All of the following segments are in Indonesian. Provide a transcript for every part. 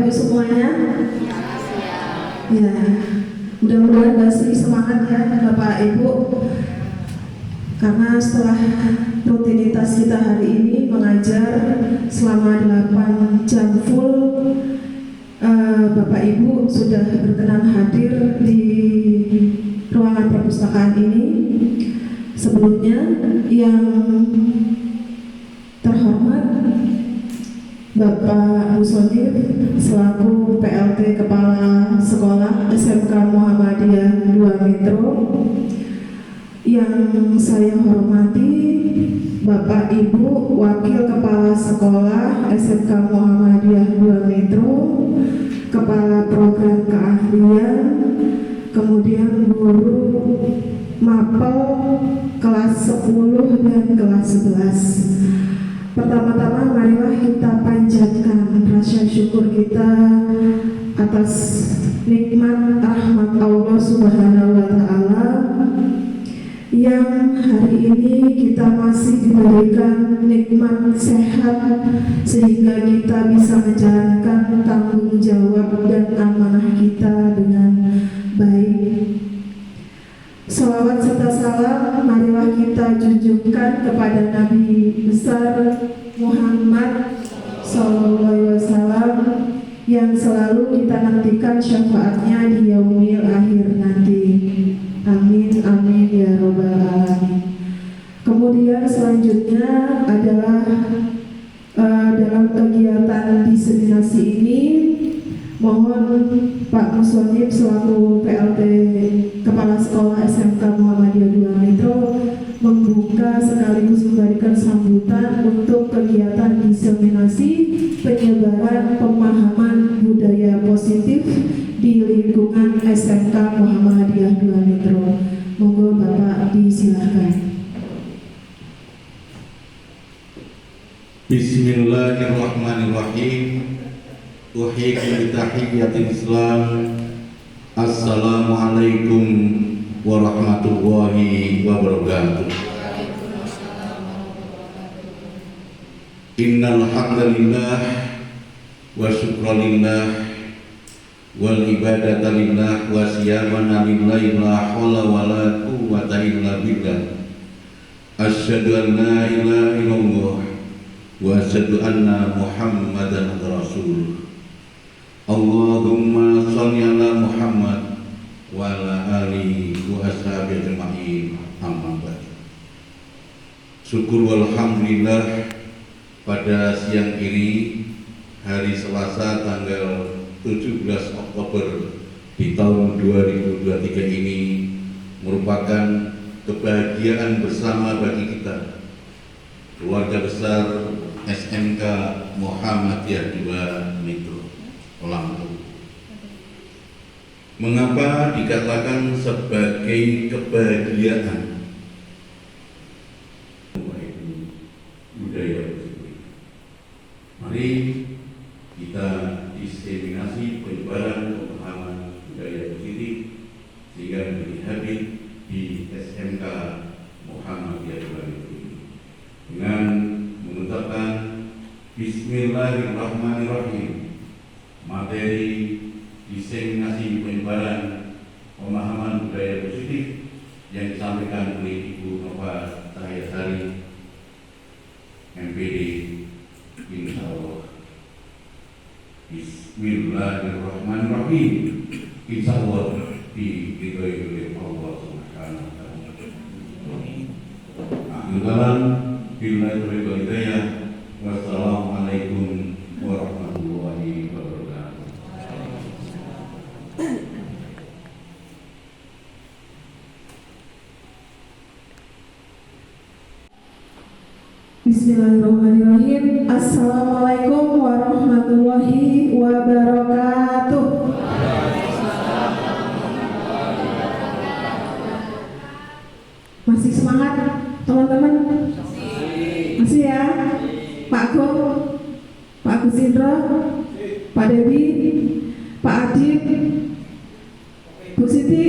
Ibu semuanya. Ya, mudah-mudahan masih semangat ya Bapak Ibu. Karena setelah rutinitas kita hari ini mengajar selama 8 jam full, Bapak Ibu sudah berkenan hadir di ruangan perpustakaan ini. Sebelumnya yang terhormat Bapak Musonir selaku PLT Kepala Sekolah SMK Muhammadiyah 2 Metro, yang saya hormati Bapak Ibu Wakil Kepala Sekolah SMK Muhammadiyah 2 Metro, Kepala Program Keahlian, kemudian guru Mapel kelas 10 dan kelas 11. Pertama-tama marilah kita panjatkan rasa syukur kita atas nikmat rahmat Allah Subhanahu wa Ta'ala yang hari ini kita masih diberikan nikmat sehat sehingga kita bisa menjalankan tanggung jawab dan amanah kita dengan baik. Salawat serta salam marilah kita junjungkan kepada Nabi besar Muhammad SAW yang selalu kita nantikan syafaatnya di yaumil akhir nanti. Amin amin ya robbal alamin. Kemudian selanjutnya adalah dalam kegiatan diseminasi ini, mohon Pak Musonib selaku PLT Kepala Sekolah SMK Muhammadiyah 2 Metro membuka sekaligus memberikan sambutan untuk kegiatan diseminasi penyebaran pemahaman budaya positif di lingkungan SMK Muhammadiyah 2 Metro. Monggo Bapak disilahkan. Bismillahirrahmanirrahim. Uhikum bitahiyyatil Islam. Assalamualaikum warahmatullahi wabarakatuh. Innal hamdalillah wa syukralillah wal ibadata lillah wa siyamana lillahi la haula wala quwwata illa billah. Asyhadu an la ilaha illallah wa asyhadu anna Muhammadan rasul. Allahumma shalli ala Muhammad wa ala alihi wa ashabihi ajma'in. Amma ba'du. Syukur walhamdulillah, pada siang ini hari Selasa tanggal 17 Oktober di tahun 2023 ini merupakan kebahagiaan bersama bagi kita, keluarga besar SMK Muhammadiyah 2 Metro Lampung. Mengapa dikatakan sebagai kebahagiaan? Budaya positif. Mari kita diseminasi penyebaran pemahaman budaya positif sehingga menjadi habit di SMK Muhammadiyah 2 Metro ini dengan mengucapkan Bismillahirrahmanirrahim. Materi diseminasi penyebaran pemahaman budaya positif yang disampaikan oleh Ibu Nova Cahyasari, MPD, insya Allah. Bismillahirrahmanirrahim. Insya Allah diridhoi oleh Allah Subhanahu wa Ta'ala. Akhir kalam, billahi taufiq wal hidayah. Wassalamualaikum warahmatullahi wabarakatuh. Bismillahirrahmanirrahim. Assalamualaikum warahmatullahi wabarakatuh. Masih semangat teman-teman? Masih ya? Pak Go, Pak Agus Indro, Pak Debi, Pak Adib, Bu Siti,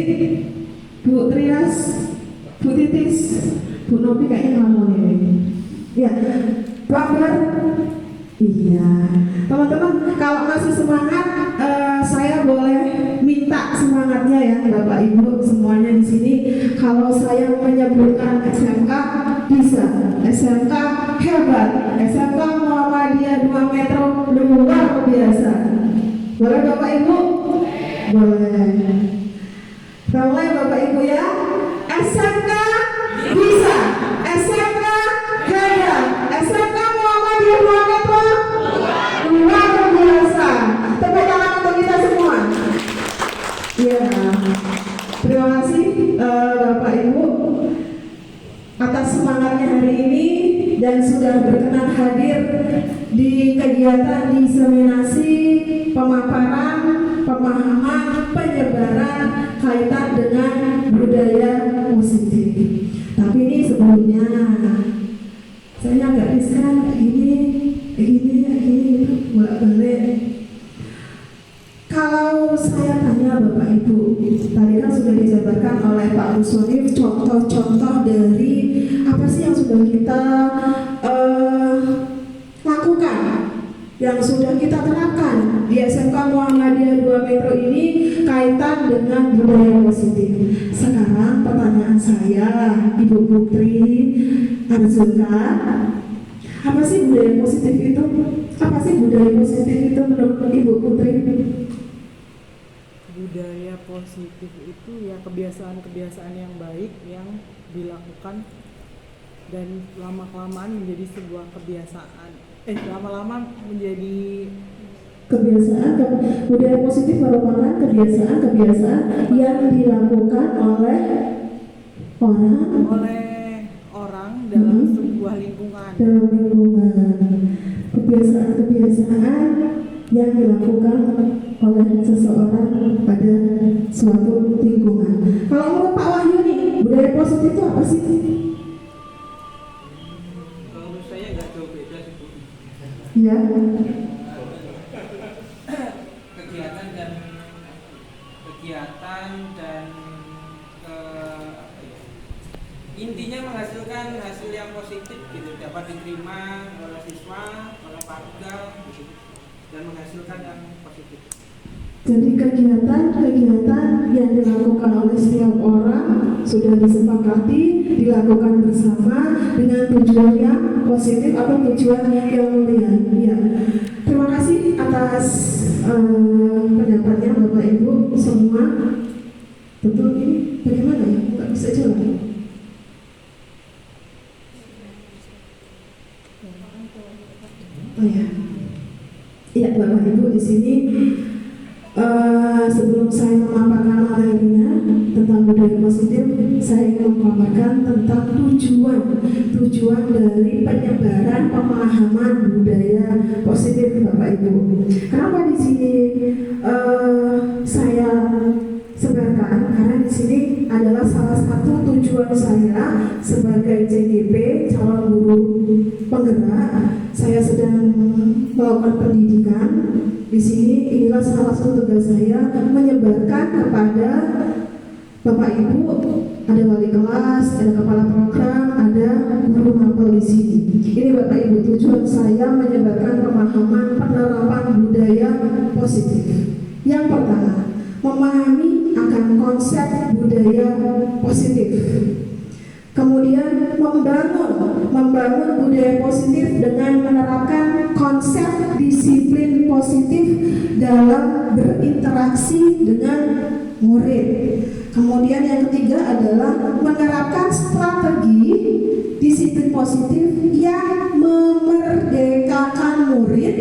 Bu Trias, Bu Titis, Bu Nopi kayaknya ngomong ini. Ya, Pak Akbar, Iya, teman-teman, kalau masih semangat, saya boleh minta semangatnya ya, Bapak Ibu semuanya di sini. Kalau saya menyebutkan SMK bisa, SMK hebat, SMK Muhammadiyah 2 Metro luar biasa. Boleh Bapak Ibu? Boleh. Kita mulai Bapak Ibu ya. SMK bisa, SMK hebat, SMK Muhammadiyah 2 Metro luar biasa. Tepuk tangan untuk kita semua. Ya, terima kasih Bapak Ibu atas semangatnya hari ini dan sudah berkenan hadir di kegiatan diseminasi pemaparan, pemahaman, penyebaran kaitan dengan budaya positif. Tapi ini sebelumnya saya agak riskan gini bolak-balik. Kalau saya tanya Bapak Ibu, tadi kan sudah dijabarkan oleh Pak Rusonif contoh-contoh dari apa sih yang sudah kita lakukan, yang sudah kita terapkan di SMK Muhammadiyah 2 Metro ini kaitan dengan budaya positif. Sekarang pertanyaan saya, Ibu Putri Arzulka, apa sih budaya positif itu? Apa sih budaya positif itu menurut Ibu Putri? Budaya positif itu ya kebiasaan-kebiasaan yang baik yang dilakukan dan lama-kelamaan menjadi sebuah kebiasaan. Lama-lama menjadi Kebiasaan, budaya positif merupakan kebiasaan-kebiasaan yang dilakukan oleh orang dalam sebuah lingkungan. Kebiasaan-kebiasaan yang dilakukan oleh seseorang pada suatu lingkungan. Kalau menurut Pak Wahyu nih, budaya positif itu apa sih? Kalau menurut saya nggak jauh beda sih Bu. Ya. Kegiatan dan intinya menghasilkan hasil yang positif gitu, dapat diterima oleh siswa, oleh warga gitu, dan menghasilkan yang positif. Jadi kegiatan-kegiatan yang dilakukan oleh setiap orang sudah disepakati dilakukan bersama dengan tujuan yang positif atau tujuan yang mulia. Ya. Terima kasih atas pendapatnya Bapak Ibu semua. Tentu ini bagaimana ya? Nggak bisa jalan. Oh ya. Iya Bapak Ibu di sini. Sebelum saya memaparkan materinya tentang budaya positif, saya ingin memaparkan tentang tujuan dari penyebaran pemahaman budaya positif Bapak Ibu. Kenapa di sini saya sebarkan? Karena di sini adalah salah satu tujuan saya sebagai CGP calon guru penggerak. Saya sedang melakukan pendidikan. Di sini inilah salah satu tugas saya menyebarkan kepada Bapak Ibu, ada wali kelas, ada kepala program, ada guru mapel di sini. Ini Bapak Ibu tujuan saya menyebarkan pemahaman penerapan budaya positif. Yang pertama, memahami akan konsep budaya positif. Kemudian membangun budaya positif dengan menerapkan konsep disiplin positif dalam berinteraksi dengan murid. Kemudian yang ketiga adalah menerapkan strategi disiplin positif yang memerdekakan murid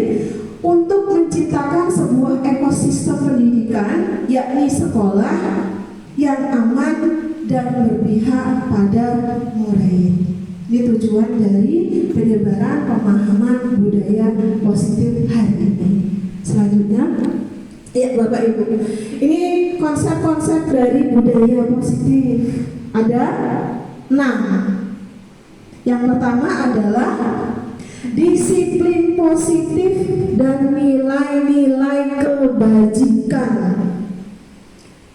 untuk menciptakan sebuah ekosistem pendidikan, yakni sekolah yang aman dan berpihak pada murid. Ini tujuan dari penyebaran pemahaman budaya positif hari ini. Selanjutnya, ya Bapak Ibu, ini konsep-konsep dari budaya positif ada 6. Yang pertama adalah disiplin positif dan nilai-nilai kebajikan.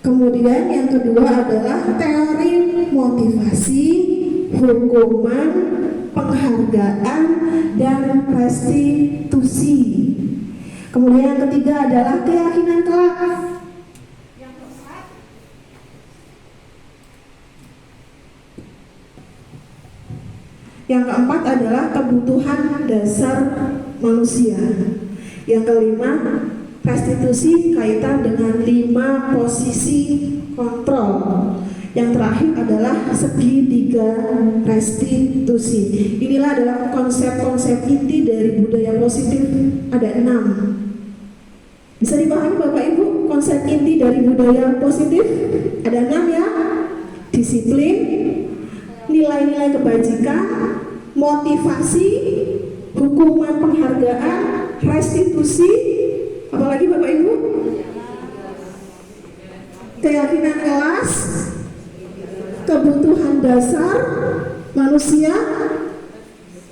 Kemudian yang kedua adalah teori motivasi, hukuman, penghargaan, dan restitusi. Kemudian yang ketiga adalah keyakinan kelak. Yang keempat adalah kebutuhan dasar manusia. Yang kelima, restitusi kaitan dengan 5 posisi kontrol. Yang terakhir adalah segitiga restitusi. Inilah adalah konsep-konsep inti dari budaya positif. Ada 6. Bisa dipahami Bapak Ibu konsep inti dari budaya positif? Ada 6 ya. Disiplin, nilai-nilai kebajikan, motivasi, hukuman penghargaan, restitusi, apalagi Bapak Ibu? Keyakinan kelas, kebutuhan dasar manusia,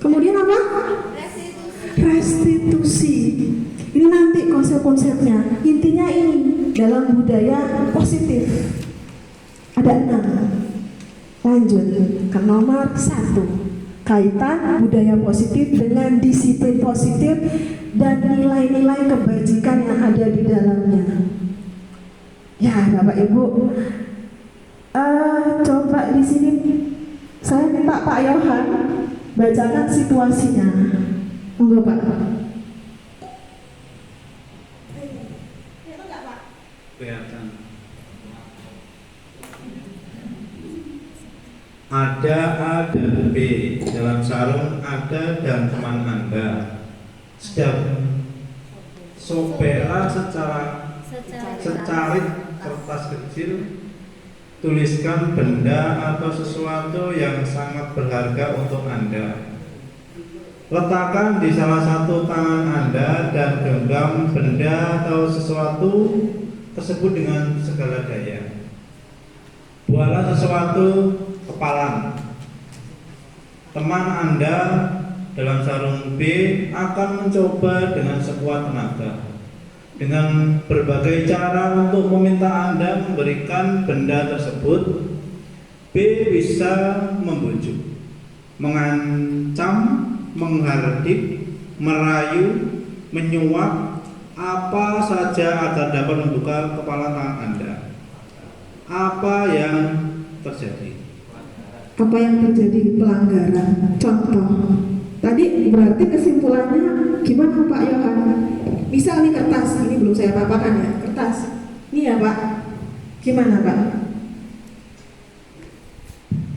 kemudian apa? Restitusi. Ini nanti konsep-konsepnya. Intinya ini dalam budaya positif. Ada 6. Lanjut ke nomor 1. Kaitan budaya positif dengan disiplin positif dan nilai-nilai kebajikan yang ada di dalamnya. Ya, Bapak Ibu, coba di sini saya minta Pak Yohan bacakan situasinya. Monggo Pak. Kelihatan. Ada A dan B, dalam sarung ada dan teman Anda sedang sobera secarik kertas kecil, tuliskan benda atau sesuatu yang sangat berharga untuk Anda. Letakkan di salah satu tangan Anda dan genggam benda atau sesuatu tersebut dengan segala daya. Buatlah sesuatu kepalan. Teman Anda dalam sarung B akan mencoba dengan sekuat tenaga dengan berbagai cara untuk meminta Anda memberikan benda tersebut. B bisa membujuk, mengancam, menghardik, merayu, menyuap, apa saja agar dapat membuka kepala tangan Anda. Apa yang terjadi? Apa yang terjadi? Pelanggaran. Contoh. Tadi berarti kesimpulannya gimana Pak Yohan? Misal nih kertas, ini belum saya paparkan ya, kertas. Ini ya Pak. Gimana Pak?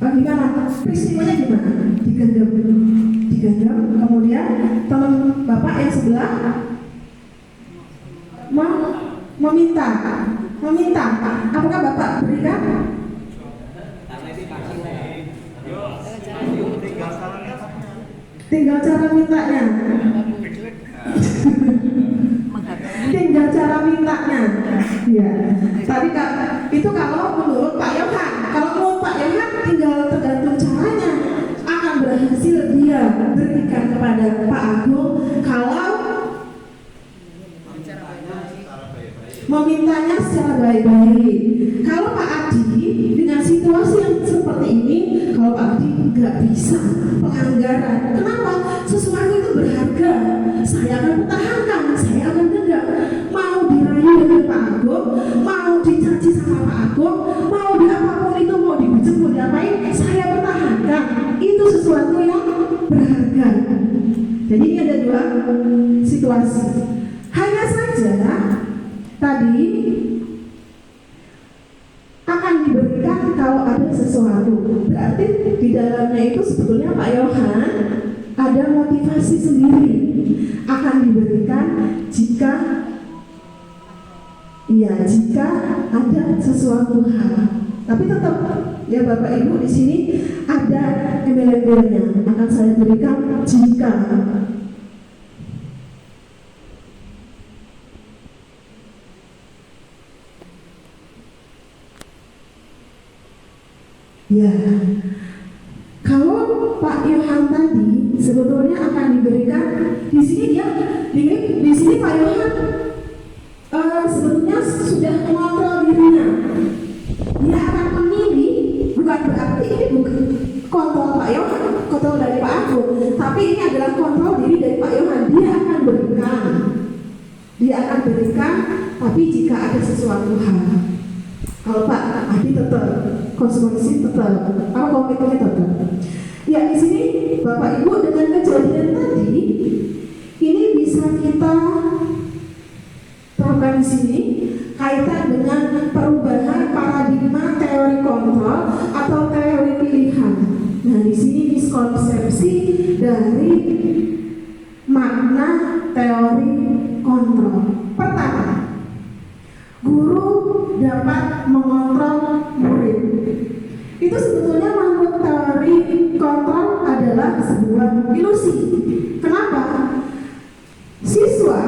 Gimana? Peristiwanya gimana? Digenggam, kemudian teman Bapak yang sebelah meminta. Apakah Bapak berikan? Tinggal cara mintanya. Tinggal cara mintanya. Ya. Tadi itu kalau menurut Pak Yohan. Kalau menurut Pak Yohan tinggal tergantung caranya. Akan berhasil dia berikan kepada Pak Agung kalau memintanya secara baik-baik. Kalau Pak Adi dengan situasi yang seperti ini, kalau Pak Adi nggak bisa pelanggaran. Kenapa? Sesuatu itu berharga. Saya akan pertahankan, saya akan genggam. Mau dirayu dengan Pak Agung, mau dicaci sama Pak Agung, mau di apapun itu, mau dibujuk, mau diapain, saya pertahankan. Itu sesuatu yang berharga. Jadi ini ada 2 situasi. Hanya saja tadi akan diberikan kalau ada sesuatu. Berarti di dalamnya itu sebetulnya Pak Yohan ada motivasi sendiri. Akan diberikan jika ada sesuatu hal. Tapi tetap ya Bapak Ibu di sini ada embel-embelnya. Akan saya berikan jika. Ya, kalau Pak Yohan tadi sebetulnya akan diberikan di sini di sini Pak Yohan sebetulnya sudah mengontrol dirinya. Dia akan memilih, bukan berarti ini bukan kontrol Pak Yohan, kontrol dari Pak Agung. Tapi ini adalah kontrol diri dari Pak Yohan. Dia akan berikan, tapi jika ada sesuatu hal. Kalau Pak Adi tetap, konsekuensi tetap, apa komitmennya tetap. Ya di sini Bapak Ibu dengan kejadian tadi, ini bisa kita terapkan di sini kaitan dengan perubahan paradigma teori kontrol atau teori pilihan. Nah di sini miskonsepsi dari makna teori kontrol. Pertama, guru dapat mengontrol murid. Itu sebetulnya menurut teori kontrol adalah sebuah ilusi. Kenapa? Siswa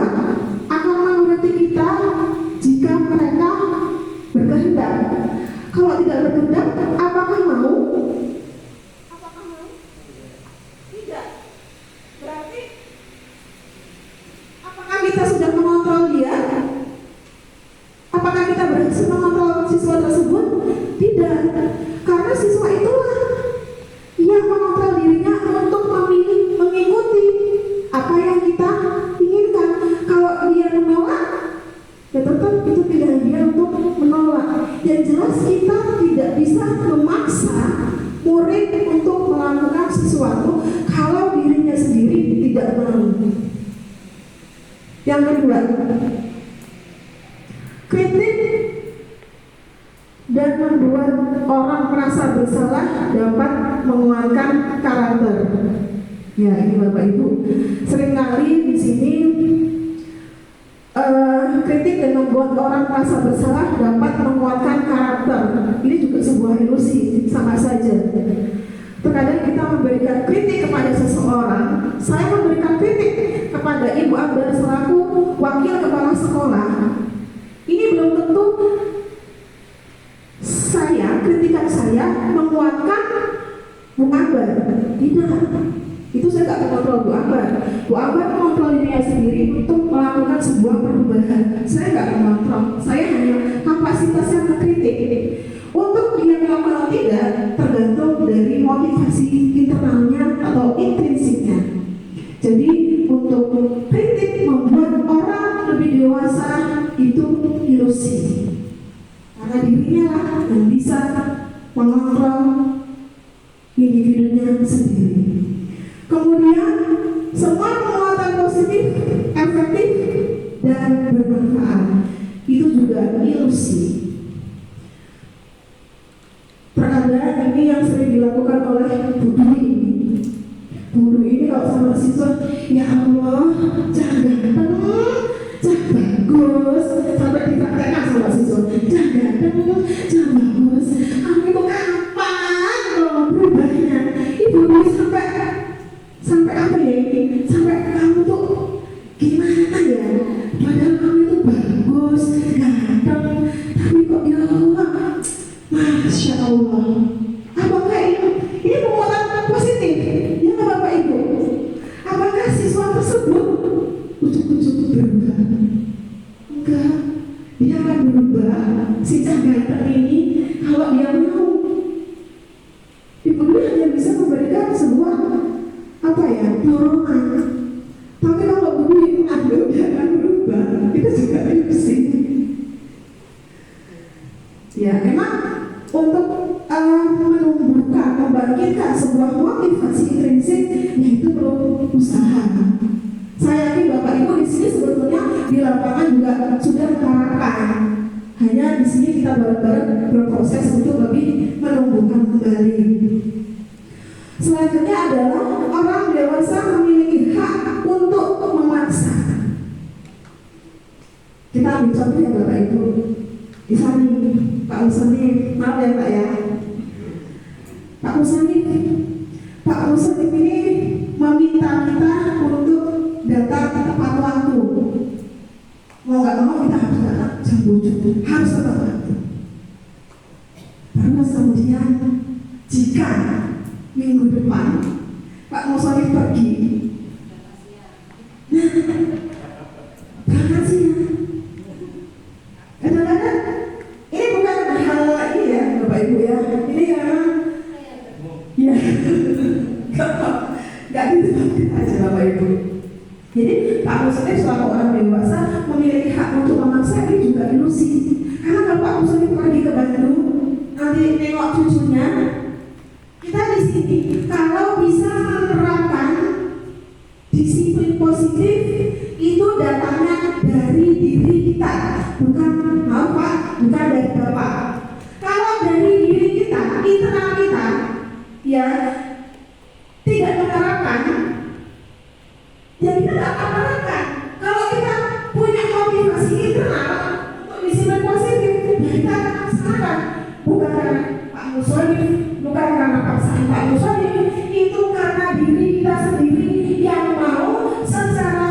akan menguruti kita jika mereka berkehendak. Kalau tidak berkehendak, apakah mau? Tidak. Berarti apakah kita sudah mengontrol dia? Apakah kita berhasil mengontrol siswa tersebut? Tidak. Karena siswa itulah yang mengontrol dirinya untuk memilih, mengikuti apa yang kita inginkan. Kalau dia menolak, ya tetap itu pilihan dia untuk menolak. Yang jelas kita tidak bisa memaksa murid untuk melakukan sesuatu kalau dirinya sendiri tidak mau. Yang kedua, kritik dan membuat orang merasa bersalah dapat menguatkan karakter. Ya, ini Bapak Ibu. Seringkali di sini kritik dan membuat orang merasa bersalah dapat menguatkan karakter. Ini juga sebuah ilusi, sama saja. Terkadang kita memberikan kritik kepada seseorang. Saya memberikan kritik kepada Ibu Abdul selaku wakil kepala sekolah. Ini belum tentu kritikan saya menguatkan Bu Ambar. Tidak. Itu saya tidak mengontrol Bu Ambar. Bu Ambar mengontrol dirinya sendiri untuk melakukan sebuah perubahan. Saya tidak mengontrol. Saya hanya kapasitasnya mengkritik. Untuk dia melakukan atau tidak tergantung dari motivasi internalnya atau intrinsiknya. Jadi untuk kritik membuat orang lebih dewasa itu ilusi. Karena dirinya lah yang bisa mengontrol individunya sendiri. Kemudian semua penguatan positif, efektif dan bermanfaat itu juga ilusi. Terkadang ini yang sering dilakukan oleh Bu Dwi. Bu Dwi ini kalau sama siswa, ya Allah, jangan ganteng, jangan bagus, sampai dipraktekkan sama siswa, jangan ganteng, jangan bagus. Kamu itu kapan kalau berubahnya? Ibu Dwi sampai apa ya ini? Sampai kamu tuh gimana ya? Padahal kamu itu bagus, ganteng, tapi kok ya Masya Allah. Apakah ini penguatan positif? Ya Bapak Ibu. Apakah siswa tersebut ujuk-ujuk berubah? Enggak. Dia akan berubah. Si ganteng ini kalau dia mau. Ibu hanya bisa memberikan sebuah dorongan. Tapi kalau guru itu ambil dia akan berubah. Itu juga ilusi. Ya memang untuk menumbuhkan, membangkitkan sebuah motivasi intrinsik, yaitu perlu usaha. Saya yakin Bapak Ibu di sini sebetulnya di lapangan juga sudah menerapkan. Hanya di sini kita bareng-bareng berproses untuk lebih menumbuhkan kembali. Selanjutnya adalah orang dewasa memiliki hak untuk memaksa. Kita ambil contoh ya Bapak Ibu. Di sana Pak Musani, maaf ya Pak ya. Pak Musani ini meminta kita untuk datang tepat waktu. Mau nggak mau kita harus datang jam 7, harus tepat waktu. Terus kemudian jika minggu depan Pak Musani pergi, berangkat siang. Kadang-kadang ini bukan hal ini ya Bapak Ibu ya. Ini memang ya nggak ditepati Muslim selaku orang dewasa memiliki hak untuk memaksa ini juga ilusi. Karena kalau Pak Muslim pergi ke Bandung, nanti nengok cucunya, kita di sini kalau bisa menerapkan disiplin positif itu datangnya dari diri kita, bukan maaf Pak, bukan dari Bapak. Kalau dari diri kita, internal kita, ya tidak menerapkan, ya kita tidak akan menerapkan. Kalau kita punya motivasi internal untuk disiplin positif, ya kita akan laksanakan. Bukan karena Pak Muslim, bukan karena paksaan Pak Muslim, itu karena diri kita sendiri yang mau secara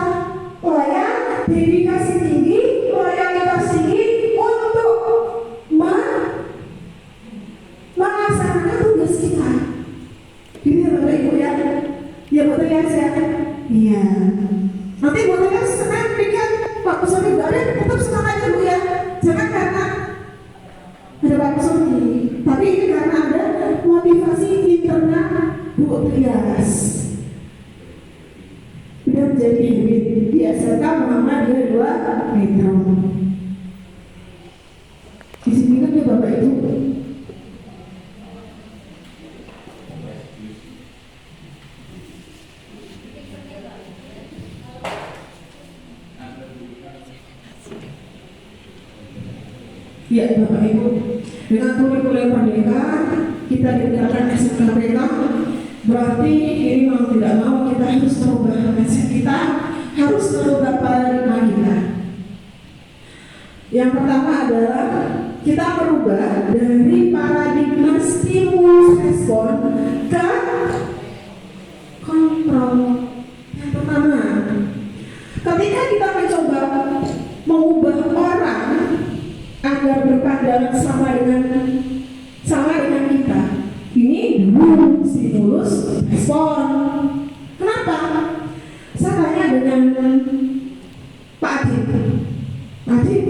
loyal, dedikasi tinggi, loyalitas tinggi untuk melaksanakan tugas kita. Ini ya Bapak Ibu ya, ya Bu Trias ya, iya. Nanti Bu Trias senang pikir Pak Muslim nggak ada, tetap senang aja Bu ya. Jangan karena ada Pak Muslim, tapi ini karena ada motivasi internal Bu Trias. Sudah menjadi habit di SMK Muhammadiyah 2 Metro. Disiplin ya Bapak Ibu. Ya Bapak Ibu, dengan kurikulum merdeka kita diberikan SMKPK, berarti ini mau tidak mau kita harus merubah mindset kita, harus merubah paradigma kita. Yang pertama adalah kita merubah dari paradigma stimulus respon ke kontrol. Yang pertama, ketika kita mencoba mengubah orang agar berpandangan sama dengan kita, ini dulu stimulus respon. Kenapa? Saya tanya dengan Pak Adit. Adit,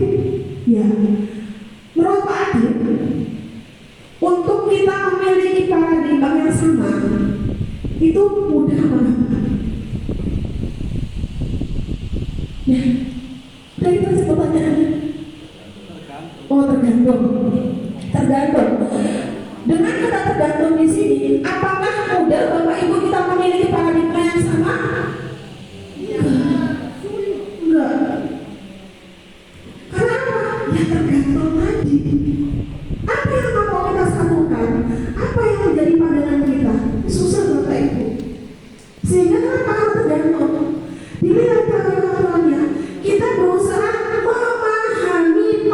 ya. Menurut Pak Adit, untuk kita memiliki paradigma yang sama itu mudah banget. Ya, dari itu pertanyaannya. Oh tergantung. Dengan kata tergantung di sini, apakah mudah Bapak Ibu kita memiliki paradigma yang sama? Enggak. Karena apa? Ya tergantung tadi. Apa yang mau kita satukan? Apa yang menjadi pandangan kita? Susah Bapak Ibu. Sehingga kenapa kalau tergantung? Dilihat paradigmanya, kita berusaha memahami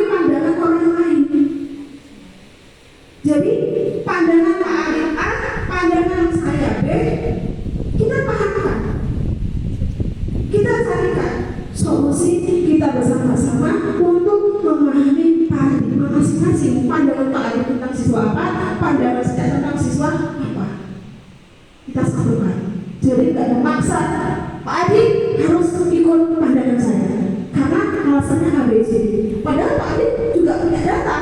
pandangan orang lain. Jadi pandangan Pak Arif A, pandangan saya B, kita pahamkan, kita carikan solusi, kita bersama-sama untuk memahami paradigma masing-masing. Pandangan Pak Arif tentang siswa apa, pandangan saya tentang siswa apa, kita satukan. Jadi tidak ada maksa Pak Adi harus ikut pandangan saya karena alasannya ABC. Padahal Pak Adi juga punya data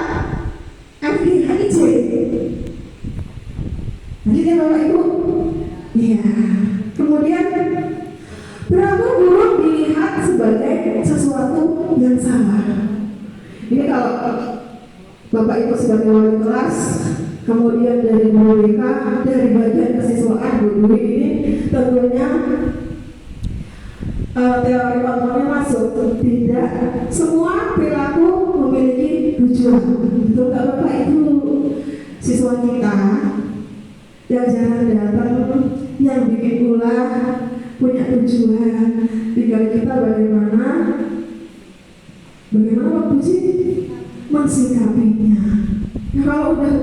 FGHIJ. Jadi Bapak Ibu, ya. Kemudian berapa guru dilihat sebagai sesuatu yang salah. Ini kalau Bapak Ibu sebagai wali kelas, kemudian dari guru BK, dari bagian kesiswaan guru ini tentunya teori kontrolnya masuk. Tidak semua perilaku memiliki tujuan. Betul nggak Bapak Ibu? Siswa kita yang jarang datang, yang bikin ulah, punya tujuan. Tinggal kita bagaimana waktu sih mensikapinya. Nah, kalau udah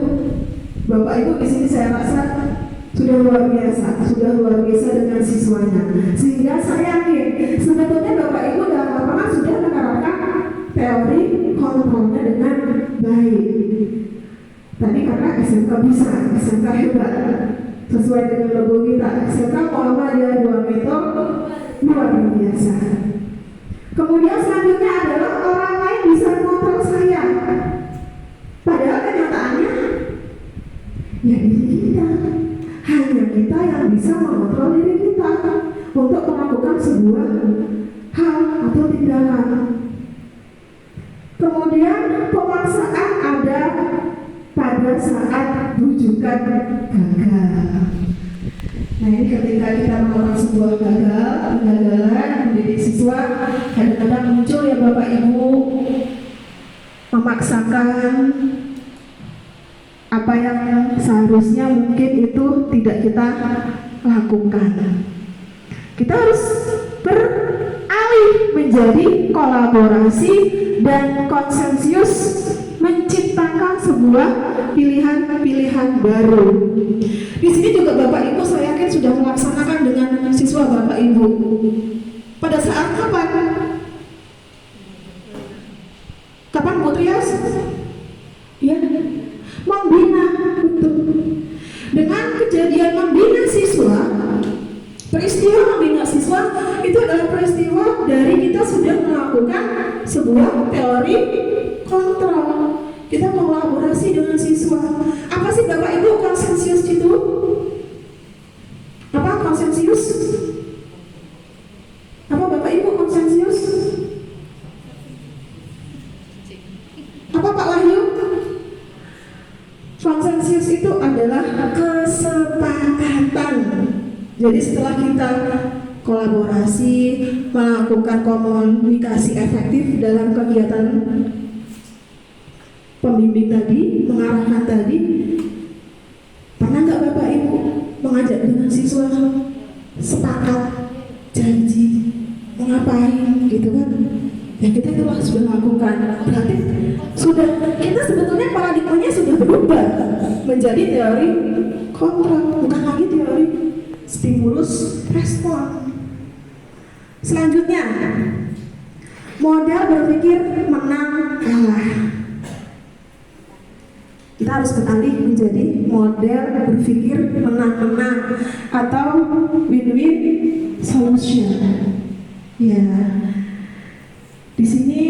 Bapak Ibu di sini saya rasa sudah luar biasa dengan siswanya. Sehingga saya yakin sebetulnya Bapak Ibu dalam lapangan sudah menerapkan teori kontrolnya dengan baik. Tadi karena SMK bisa, SMK hebat, sesuai dengan logo kita. SMK Muhammadiyah 2 Metro luar biasa. Kemudian selanjutnya adalah orang lain bisa mengontrol saya. Padahal kenyataannya ya diri kita, hanya kita yang bisa mengontrol diri kita. untuk melakukan sebuah hal atau tindakan. Kemudian pemaksaan ada pada saat rujukan gagal. Nah, ini ketika kita melakukan sebuah kegagalan mendidik siswa, kadang-kadang muncul ya Bapak Ibu, memaksakan apa yang seharusnya mungkin itu tidak kita lakukan. Kita harus beralih menjadi kolaborasi dan konsensus, menciptakan sebuah pilihan-pilihan baru. Di sini juga Bapak Ibu saya yakin sudah melaksanakan dengan siswa Bapak Ibu. Pada saat kapan? Kapan Bu Trias? Ya, membina, betul. Dengan kejadian membina siswa, peristiwa membina siswa itu adalah peristiwa dari kita sudah melakukan sebuah teori kontrol. Kita kolaborasi dengan siswa. Apa sih Bapak Ibu konsensus itu? Apa konsensus? Apa Bapak Ibu konsensus? Apa Pak Wahyu? Konsensus itu adalah kesepakatan. Jadi setelah kita kolaborasi, melakukan komunikasi efektif dalam kegiatan pembimbing tadi, mengarahkan tadi, pernah nggak Bapak Ibu mengajak dengan siswa sepakat, janji, mau ngapain gitu kan? Ya kita telah sudah lakukan, berarti sudah kita sebetulnya paradigmanya sudah berubah menjadi teori kontrol, bukan lagi teori stimulus respon. Selanjutnya, model berpikir menang kalah. Kita harus beralih menjadi model berpikir menang-menang atau win-win solution. Ya, di sini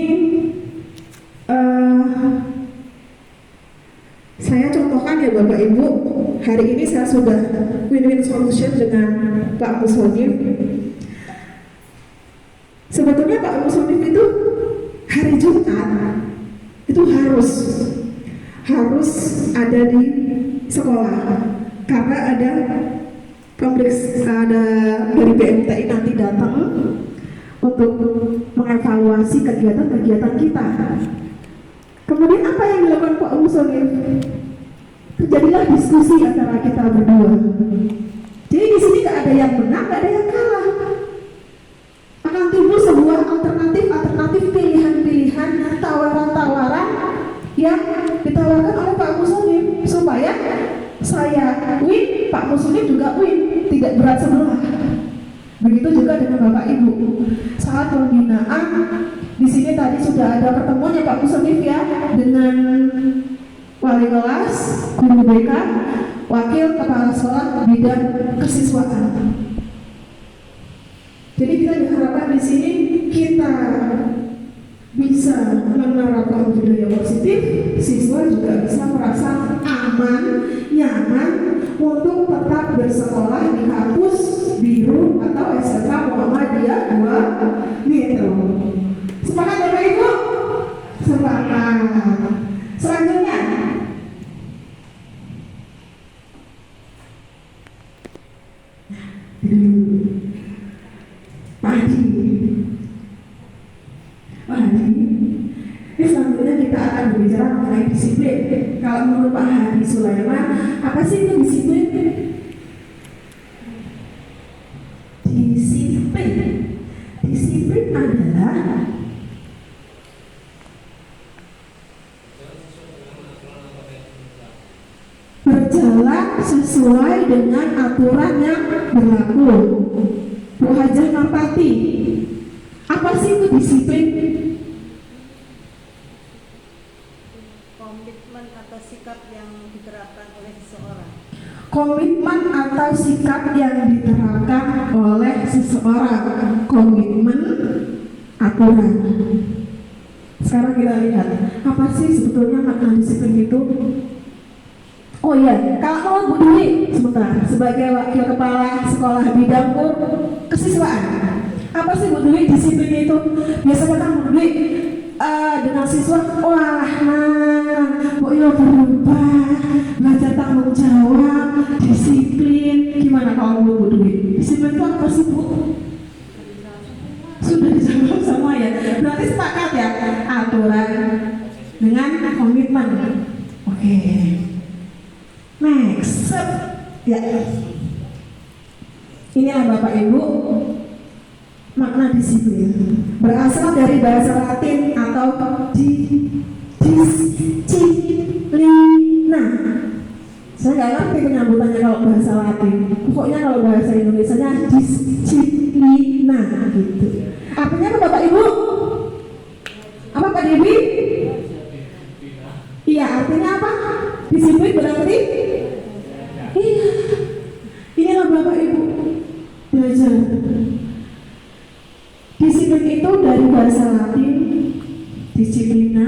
saya contohkan ya Bapak Ibu. Hari ini saya sudah win-win solution dengan Pak Musonif. Sebetulnya Pak Musonif itu hari Jumat itu harus ada di sekolah karena ada dari BMTI nanti datang untuk mengevaluasi kegiatan-kegiatan kita. Kemudian apa yang dilakukan Pak Musonif? Terjadilah diskusi antara kita berdua. Jadi di sini nggak ada yang menang, nggak ada yang kalah. Akan timbul sebuah alternatif pilihan-pilihan, tawaran-tawaran yang ditawarkan oleh Pak Musonif supaya saya win, Pak Musonif juga win, tidak berat sebelah. Begitu juga dengan Bapak Ibu. Saat pembinaan, di sini tadi sudah ada pertemuannya Pak Musonif ya dengan wali kelas, guru BK, wakil kepala sekolah bidang kesiswaan. Jadi kita diharapkan di sini kita bisa menerapkan budaya positif, siswa juga bisa merasa aman, nyaman untuk tetap bersekolah di kampus biru atau SMK Muhammadiyah 2 Metro. Sepakat Bapak Ibu? Sepakat. Selanjutnya, Pak Haji. Selanjutnya kita akan berbicara mengenai disiplin. Kalau menurut Pak Hadi Sulaiman, apa sih itu disiplin? Disiplin adalah berjalan sesuai dengan aturan yang berlaku. Bu Hajah Marpati, apa sih itu disiplin? Komitmen atau sikap yang diterapkan oleh seseorang. Komitmen atau sikap yang diterapkan oleh seseorang. Komitmen, aturan. Sekarang kita lihat, apa sih sebetulnya makna disiplin itu? Oh iya, kalau Bu Dwi sebentar, sebagai wakil kepala sekolah bidang kesiswaan. Apa sih Bu Dwi disiplin itu? Biasanya kan Bu Dwi dengan siswa, wah Bu Yo berubah, belajar tanggung jawab, disiplin. Gimana kalau Bu Dwi? Disiplin itu apa sih Bu? Sudah dijawab semua ya. Berarti sepakat ya, aturan dengan komitmen. Oke. Next. Ya. Inilah Bapak Ibu makna disiplin. Berasal dari bahasa Latin atau disciplina. Saya nggak ngerti penyambutannya kalau bahasa Latin. Pokoknya kalau bahasa Indonesianya disciplina gitu. Artinya apa Bapak Ibu? Apa Pak Dewi? Iya, artinya apa? Disiplin berarti? Iya. Inilah Bapak Ibu belajar. Disiplin itu dari bahasa Latin disciplina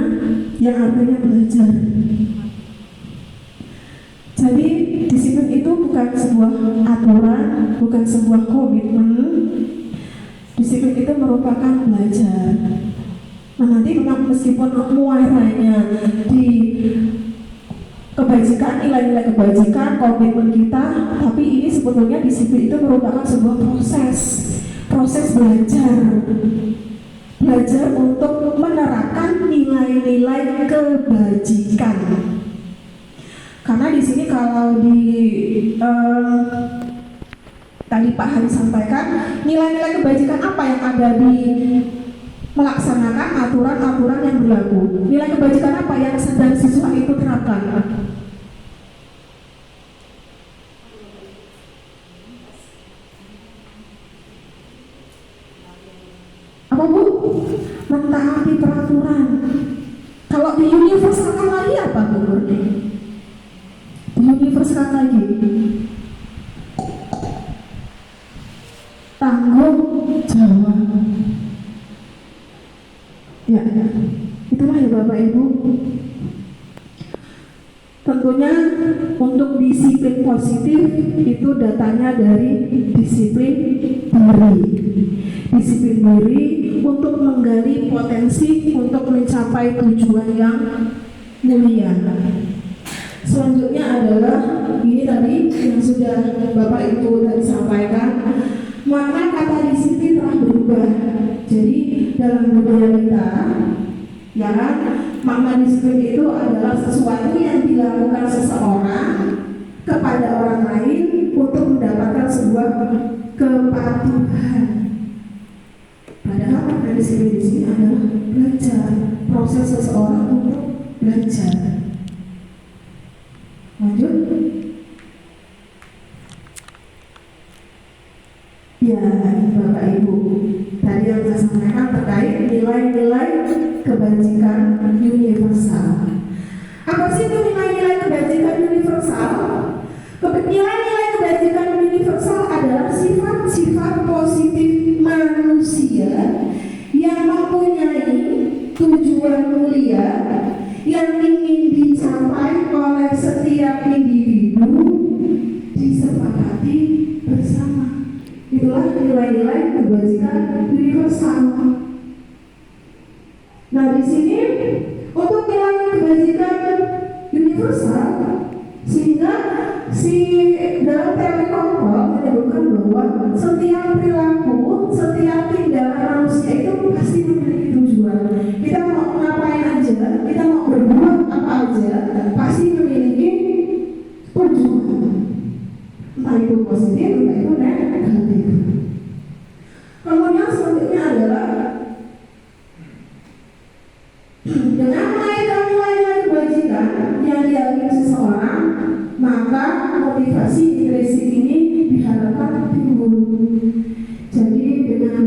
yang artinya belajar. Jadi disiplin itu bukan sebuah aturan, bukan sebuah komitmen. Disiplin itu merupakan belajar. Nah nanti meskipun muaranya di kebajikan, nilai-nilai kebajikan, komitmen kita, tapi ini sebetulnya disiplin itu merupakan sebuah proses belajar untuk menerapkan nilai-nilai kebajikan. Karena di sini kalau di tadi Pak Hari sampaikan, nilai-nilai kebajikan apa yang ada di melaksanakan aturan-aturan yang berlaku. Nilai kebajikan apa yang sedang siswa itu terapkan? Apa Bu? Mentaati peraturan. Kalau di universalkan lagi apa Bu Murni? Universalkan lagi tanggung jawab. Ya, itulah ya Bapak Ibu. Tentunya untuk disiplin positif itu datanya dari disiplin diri. Disiplin diri untuk menggali potensi untuk mencapai tujuan yang mulia. Selanjutnya adalah ini tadi yang sudah Bapak Ibu tadi sampaikan, makna kata disiplin telah berubah. Jadi dalam budaya kita, ya kan, makna disiplin itu adalah sesuatu yang dilakukan seseorang kepada orang lain untuk mendapatkan sebuah kepatuhan. Padahal makna disiplin di sini adalah belajar, proses seseorang untuk belajar. Lanjut. Ya, Bapak Ibu, tadi yang saya sampaikan terkait nilai-nilai kebajikan universal. Apa sih itu nilai-nilai kebajikan universal? Nilai-nilai kebajikan universal adalah sifat-sifat positif manusia yang mempunyai tujuan mulia yang ingin dicapai oleh setiap individu, disepakati bersama. Itulah nilai-nilai kebajikan universal. Nah di sini untuk nilai kebajikan universal, sehingga dalam teori Kompol menyebutkan bahwa setiap perilaku, setiap tindakan manusia itu pasti memiliki tujuan. Kita mau ngapain aja, kita mau berbuat apa aja, pasti memiliki tujuan. Entah itu positif, entah itu negatif. Kemudian selanjutnya adalah dengan menaikkan nilai-nilai kebajikan yang diakini seseorang, maka motivasi intrinsik ini diharapkan timbul. Jadi dengan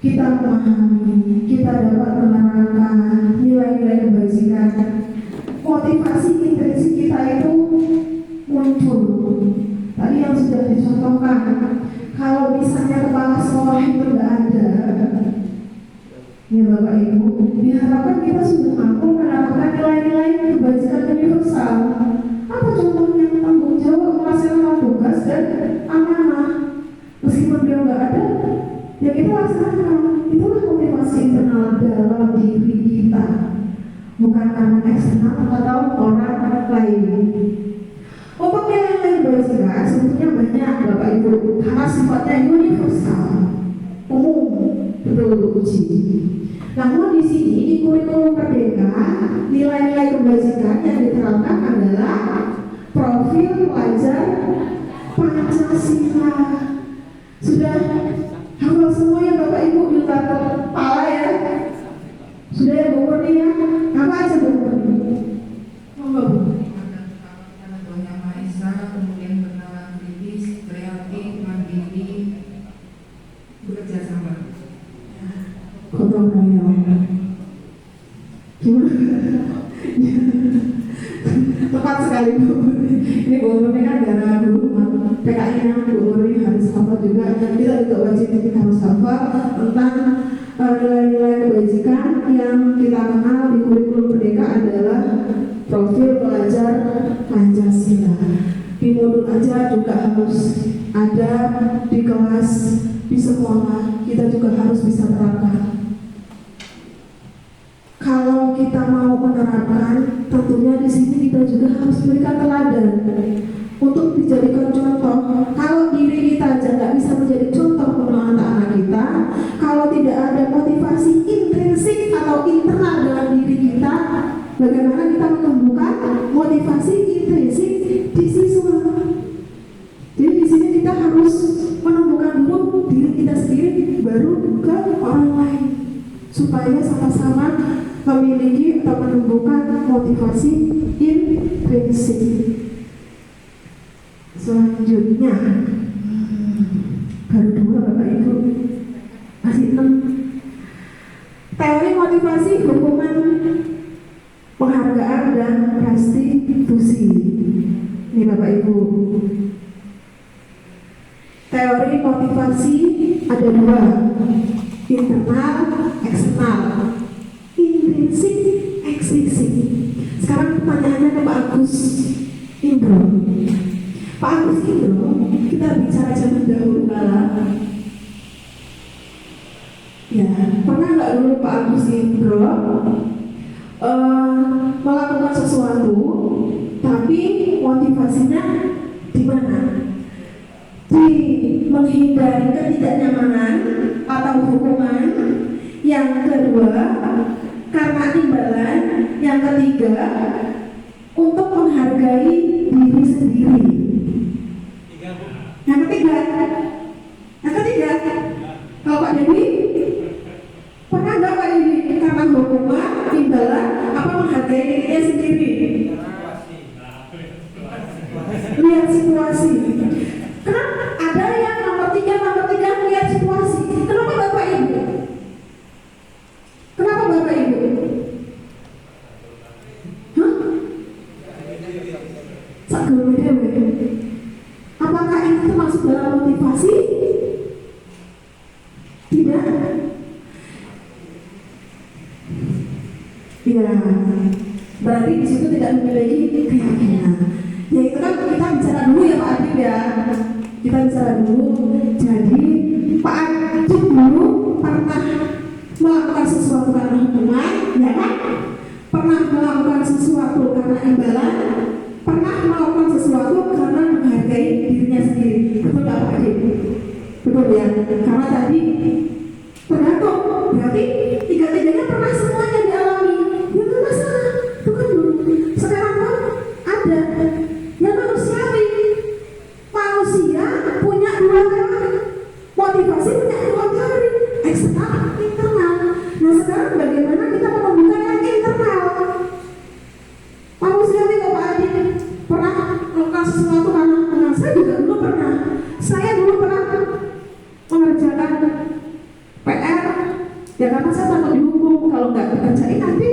kita memahami, kita dapat menerapkan nilai-nilai kebajikan, motivasi intrinsik kita itu muncul. Tadi yang sudah dicontohkan, kalau misalnya kepala sekolah itu tidak ada, ya Bapak Ibu, diharapkan kita sudah mampu menerapkan nilai-nilai kebajikan universal. Apa contohnya? Tanggung jawab, melaksanakan tugas dan amanah. ya kita laksanakan. Itulah motivasi internal dalam diri kita, bukan karena eksternal atau orang lain. Untuk nilai kebajikan sebetulnya banyak Bapak Ibu, karena sifatnya universal, umum, betul uji. Namun di sini di kurikulum Merdeka, nilai-nilai kebajikan yang diterapkan adalah profil pelajar Pancasila. Sudah hafal semua ya Bapak Ibu di luar kepala ya? Sudah ya Bu Murni ya? Apa aja Bu Murni? Monggo Bu. Kemudian bernalar kritis, kreatif, mandiri, bekerja sama. Gotong royong. Gimana? Tepat sekali Bu. Ini Bu Murni kan karena dulu PKI-nya Bu Murni harus hafal juga. Kita juga wajib harus hafal tentang nilai-nilai kebajikan yang kita kenal di kurikulum Merdeka adalah profil pelajar Pancasila. Di modul aja juga harus ada, di kelas, di sekolah kita juga harus bisa terapkan. Kalau kita mau menerapkan, tentunya di sini kita juga harus memberikan teladan untuk dijadikan contoh. Kalau diri kita aja nggak bisa menjadi contoh untuk anak-anak kita, kalau tidak ada motivasi intrinsik atau internal dalam diri kita, bagaimana kita menumbuhkan motivasi intrinsik di siswa? Jadi di sini kita harus menumbuhkan dulu diri kita sendiri, baru ke orang lain, supaya sama-sama memiliki atau menumbuhkan motivasi intrinsik. Selanjutnya, baru 2 Bapak Ibu, masih 6. Teori motivasi, hukuman, penghargaan dan restitusi. Ini Bapak Ibu. Teori motivasi ada 2, internal, eksternal, intrinsik, ekstrisik. Sekarang pertanyaannya ke Pak Agus Indro. Pak Agus Indro, kita bicara zaman dahulu kala. Ya, pernah nggak dulu Pak Agus Indro melakukan sesuatu, tapi motivasinya di mana? Di menghindari ketidaknyamanan atau hukuman. Yang kedua, karena imbalan. Yang ketiga, untuk menghargai diri sendiri. Yang ketiga, kalau Pak Dewi, pernah nggak Pak Dewi karena hukuman, imbalan, apa menghargai dirinya sendiri? Lihat situasi. Kenapa ada yang nomor tiga lihat situasi? Kenapa Bapak Ibu? Kenapa Bapak Ibu? Apakah ini termasuk dalam motivasi? Tidak. Ya, berarti di situ tidak memiliki keyakinan. Ya itu kan kita bicara dulu ya Pak Adib ya. Kita bicara dulu. Jadi Pak Adib dulu pernah melakukan sesuatu karena hukuman, ya kan? Pernah melakukan sesuatu karena imbalan, pernah melakukan sesuatu karena menghargai dirinya sendiri. Betul nggak Pak Adib? Betul ya? Karena tadi tergantung, berarti tiga-tiganya pernah semuanya dialami. Ya nggak masalah, itu kan dulu. Sekarang kan ada yang manusiawi. Manusia punya 2 teori. Motivasi punya 2 teori, eksternal, internal. Nah sekarang bagaimana kita menumbuhkan yang internal? Manusiawi kok Pak Adi pernah melakukan sesuatu karena saya juga dulu pernah. Saya dulu pernah mengerjakan PR, ya karena saya takut dihukum. Kalau nggak dikerjain nanti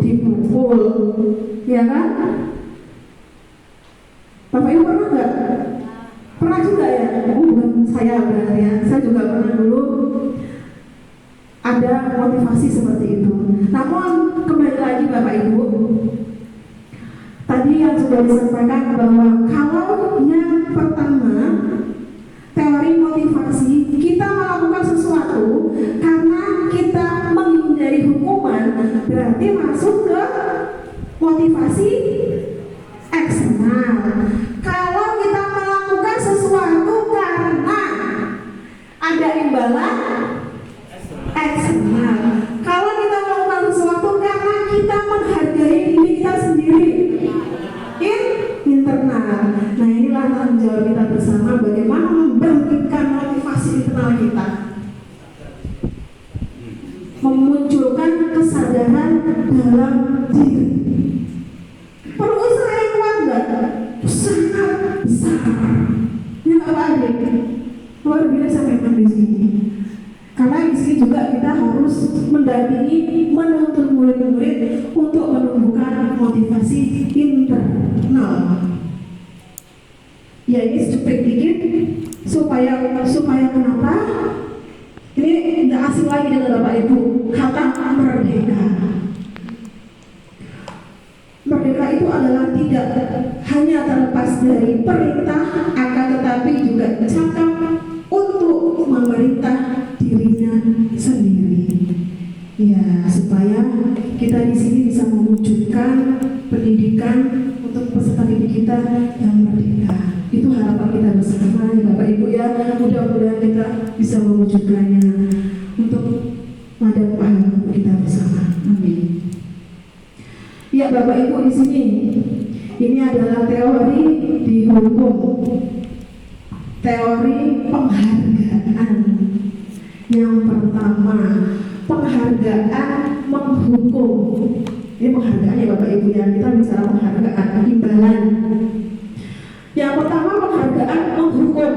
dipukul, ya kan? Bapak Ibu pernah nggak? Pernah juga ya? Bukan saya berarti ya. Saya juga pernah dulu ada motivasi seperti itu. Namun kembali lagi Bapak Ibu, tadi yang sudah disampaikan bahwa kalau yang pertama teori motivasi, kita melakukan sesuatu karena kita menghindari hukuman, berarti masuk ke motivasi eksternal. Kalau kita melakukan sesuatu karena ada imbalan eksternal. Kalau kita melakukan sesuatu karena kita menghargai diri kita sendiri, internal. Nah, inilah tanggung jawab kita bersama, bagaimana membangkitkan motivasi internal kita, memunculkan kesadaran dalam diri. Perlu usaha yang kuat nggak? Sangat besar. Ya Pak Adik, luar biasa memang di sini. Karena di sini juga kita harus mendampingi, menuntun murid-murid untuk menumbuhkan motivasi internal. Ya, ini sedikit dikit supaya kenapa? Ini nggak asing lagi dengan Bapak Ibu, kata merdeka. Merdeka itu adalah tidak hanya terlepas dari perintah, akan tetapi juga cakap untuk memerintah dirinya sendiri. Ya, supaya kita di sini bisa mewujudkan pendidikan untuk peserta didik kita yang merdeka. Itu harapan kita bersama ya Bapak Ibu ya. Mudah-mudahan kita bisa mewujudkannya untuk madang pahala kita bersama. Amin. Ya Bapak Ibu, di sini ini adalah teori di hukum, teori penghargaan. Yang pertama, penghargaan menghukum. Ini penghargaan ya Bapak Ibu ya, kita bicara penghargaan, imbalan. Yang pertama, penghargaan menghukum,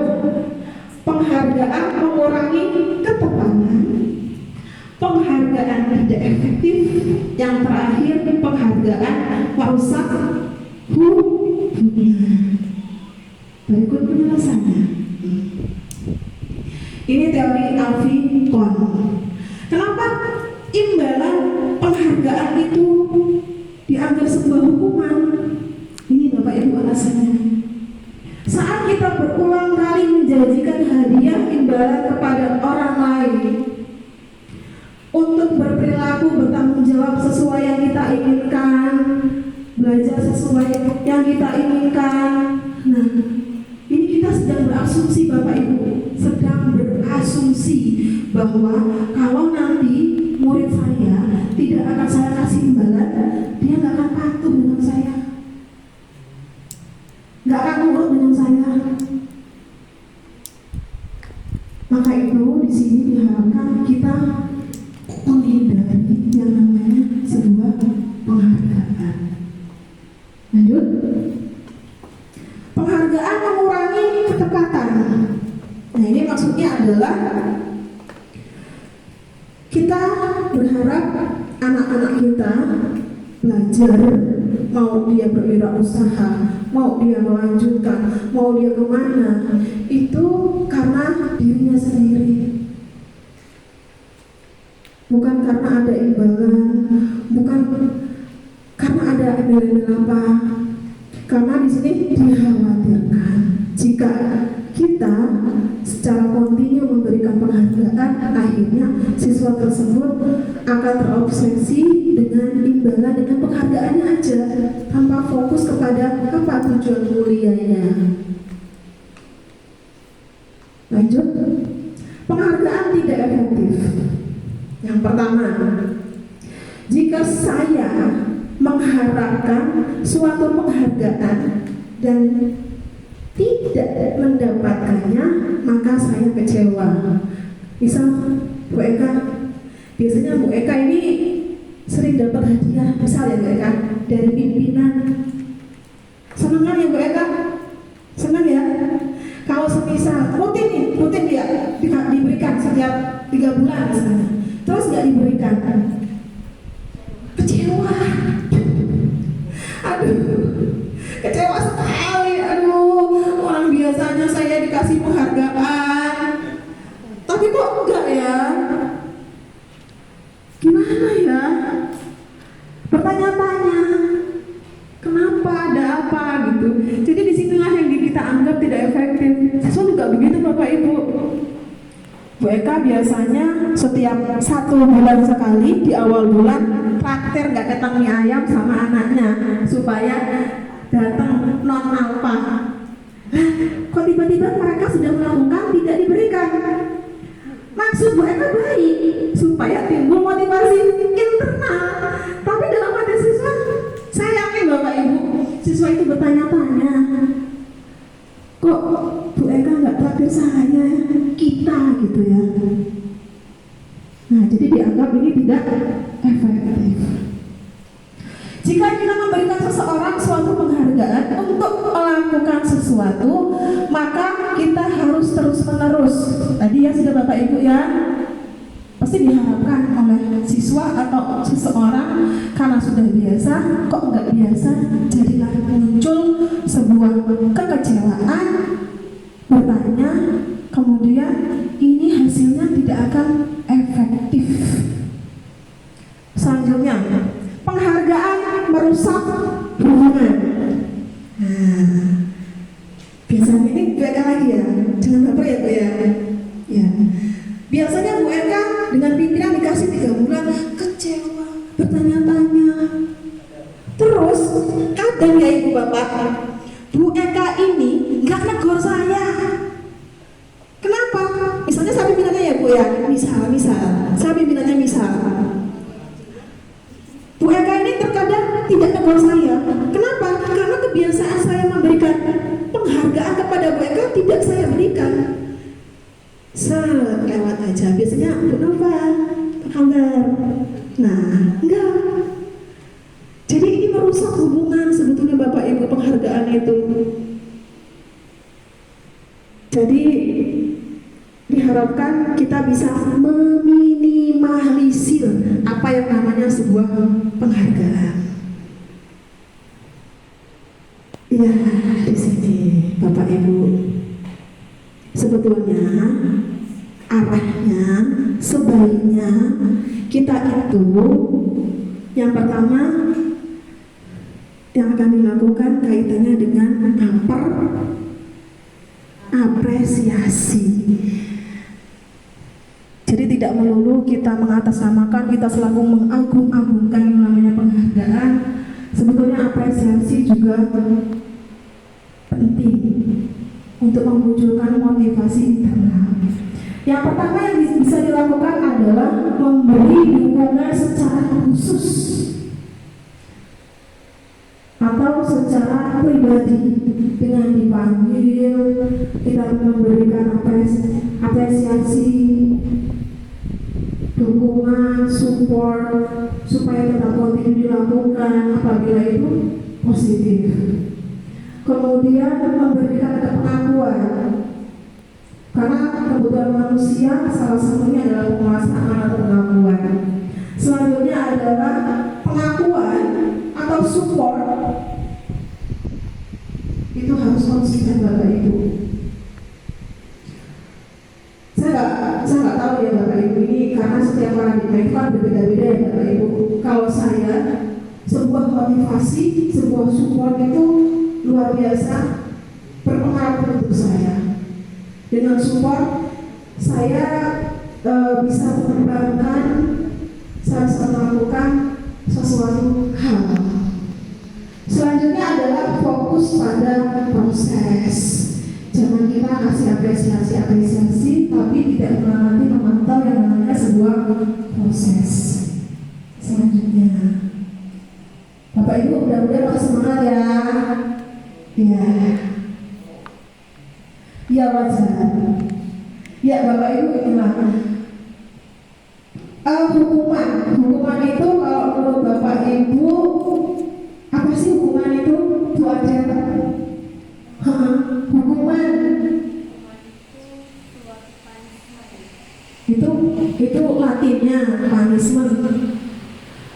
penghargaan mengurangi ketepatan, penghargaan tidak efektif, yang terakhir penghargaan merusak hubungan. Berikut penjelasannya. Ini teori Alfie Kohn. Kenapa imbalan penghargaan itu dianggap sebuah hukuman? Ini Bapak Ibu alasannya. Saat kita berulang kali menjanjikan hadiah imbalan kepada orang lain untuk berperilaku bertanggung jawab sesuai yang kita inginkan, belajar sesuai yang kita inginkan. Nah, ini kita sedang berasumsi Bapak Ibu, sedang berasumsi bahwa kalau nanti murid saya tidak akan saya kasih imbalan, dia nggak akan patuh dengan saya, nggak akan nurut dengan saya. Maka itu di sini diharapkan kita menghindari yang namanya sebuah penghargaan. Lanjut. Penghargaan mengurangi ketepatan. Nah, ini maksudnya adalah kita berharap anak-anak kita belajar, mau dia berwirausaha, mau dia melanjutkan, mau dia kemana, itu karena dirinya sendiri, bukan karena ada imbalan, bukan karena ada embel-embel apa. Karena di sini dikhawatirkan jika kita secara kontinu memberikan penghargaan, akhirnya siswa tersebut akan terobsesi dengan imbalan, dengan penghargaannya aja, tanpa fokus kepada apa tujuan mulianya. Lanjut. Penghargaan tidak efektif. Yang pertama, jika saya mengharapkan suatu penghargaan dan tidak mendapatkannya, maka saya kecewa. Misal Bu Eka, biasanya Bu Eka ini sering dapat hadiah, misal ya Bu Eka, dari pimpinan. Senang kan ya Bu Eka? Senang ya? Kalau semisal rutin dia diberikan setiap 3 bulan misalnya, terus nggak diberikan, kecewa. Kecewa sekali. Orang biasanya saya dikasih penghargaan, tapi kok enggak ya? Gimana ya? Bertanya-tanya, kenapa, ada apa gitu. Jadi disitulah yang kita anggap tidak efektif. Siswa juga begitu Bapak Bu Eka biasanya setiap 1 bulan sekali di awal bulan traktir nggak ketemu mie ayam sama anaknya supaya datang non alpa. Kok tiba-tiba mereka sudah melakukan tidak diberikan? Maksud Bu Eka baik supaya timbul motivasi internal. Tapi dalam hati siswa, saya yakin Bapak Ibu, siswa itu bertanya-tanya, kok Bu Eka nggak traktir saya, kita gitu ya. Nah, jadi dianggap ini tidak efektif. Jika kita memberikan seseorang suatu penghargaan untuk melakukan sesuatu, maka kita harus terus-menerus. Tadi ya sudah Bapak Ibu ya, pasti diharapkan oleh siswa atau seseorang karena sudah biasa, kok nggak biasa, jadilah muncul sebuah kekecewaan, bertanya, kemudian ini hasilnya tidak akan efektif. Selanjutnya, penghargaan merusak hubungan. Nah, biasanya ini Bu Eka lagi ya, jangan baper ya Bu ya. Ya, biasanya Bu Eka dengan pimpinan dikasih 3 bulan, kecewa, bertanya-tanya. Terus kadang ya Ibu Bapak, Bu Eka ini nggak negur saya. Kenapa? Misalnya saya pimpinannya ya Bu ya, misal, saya pimpinannya misal. Bu Eka ini terkadang tidak negur saya. Kenapa? Karena kebiasaan saya memberikan penghargaan kepada Bu Eka tidak saya berikan. Lewat aja. Biasanya Bu Nova, apa kabar? Nah, enggak. Jadi ini merusak hubungan sebetulnya Bapak Ibu penghargaan itu. Jadi diharapkan kita bisa meminimalisir apa yang namanya sebuah penghargaan. Ya, di sini Bapak Ibu, sebetulnya arahnya sebaiknya kita itu yang pertama yang akan dilakukan kaitannya dengan apresiasi. Jadi tidak melulu kita mengatasnamakan, kita selalu mengagung-agungkan yang namanya penghargaan. Sebetulnya apresiasi juga penting untuk memunculkan motivasi internal. Yang pertama yang bisa dilakukan adalah memberi dukungan secara khusus atau secara pribadi dengan dipanggil, kita memberikan apresiasi, dukungan, support supaya tetap kontinu dilakukan apabila itu positif. Kemudian memberikan pengakuan, karena kebutuhan manusia salah satunya adalah penguasaan atau pengakuan. Selanjutnya adalah pengakuan atau support, itu harus konsisten Bapak Ibu. Saya nggak tahu ya Bapak Ibu ini, karena setiap paradigma itu kan berbeda-beda ya Bapak Ibu. Kalau saya, sebuah motivasi, sebuah support itu luar biasa berpengaruh untuk saya. Dengan support saya bisa mengembangkan, saya bisa melakukan sesuatu hal. Selanjutnya adalah fokus pada proses. Jangan kita kasih apresiasi, tapi tidak mengamati memantau yang namanya sebuah proses. Selanjutnya, Bapak Ibu mudah-mudahan masih semangat ya. Ya, ya wajar. Ya Bapak Ibu inilah hukuman itu kalau menurut Bapak Ibu apa sih hukuman itu? Itu ada hukuman itu latinnya punishment.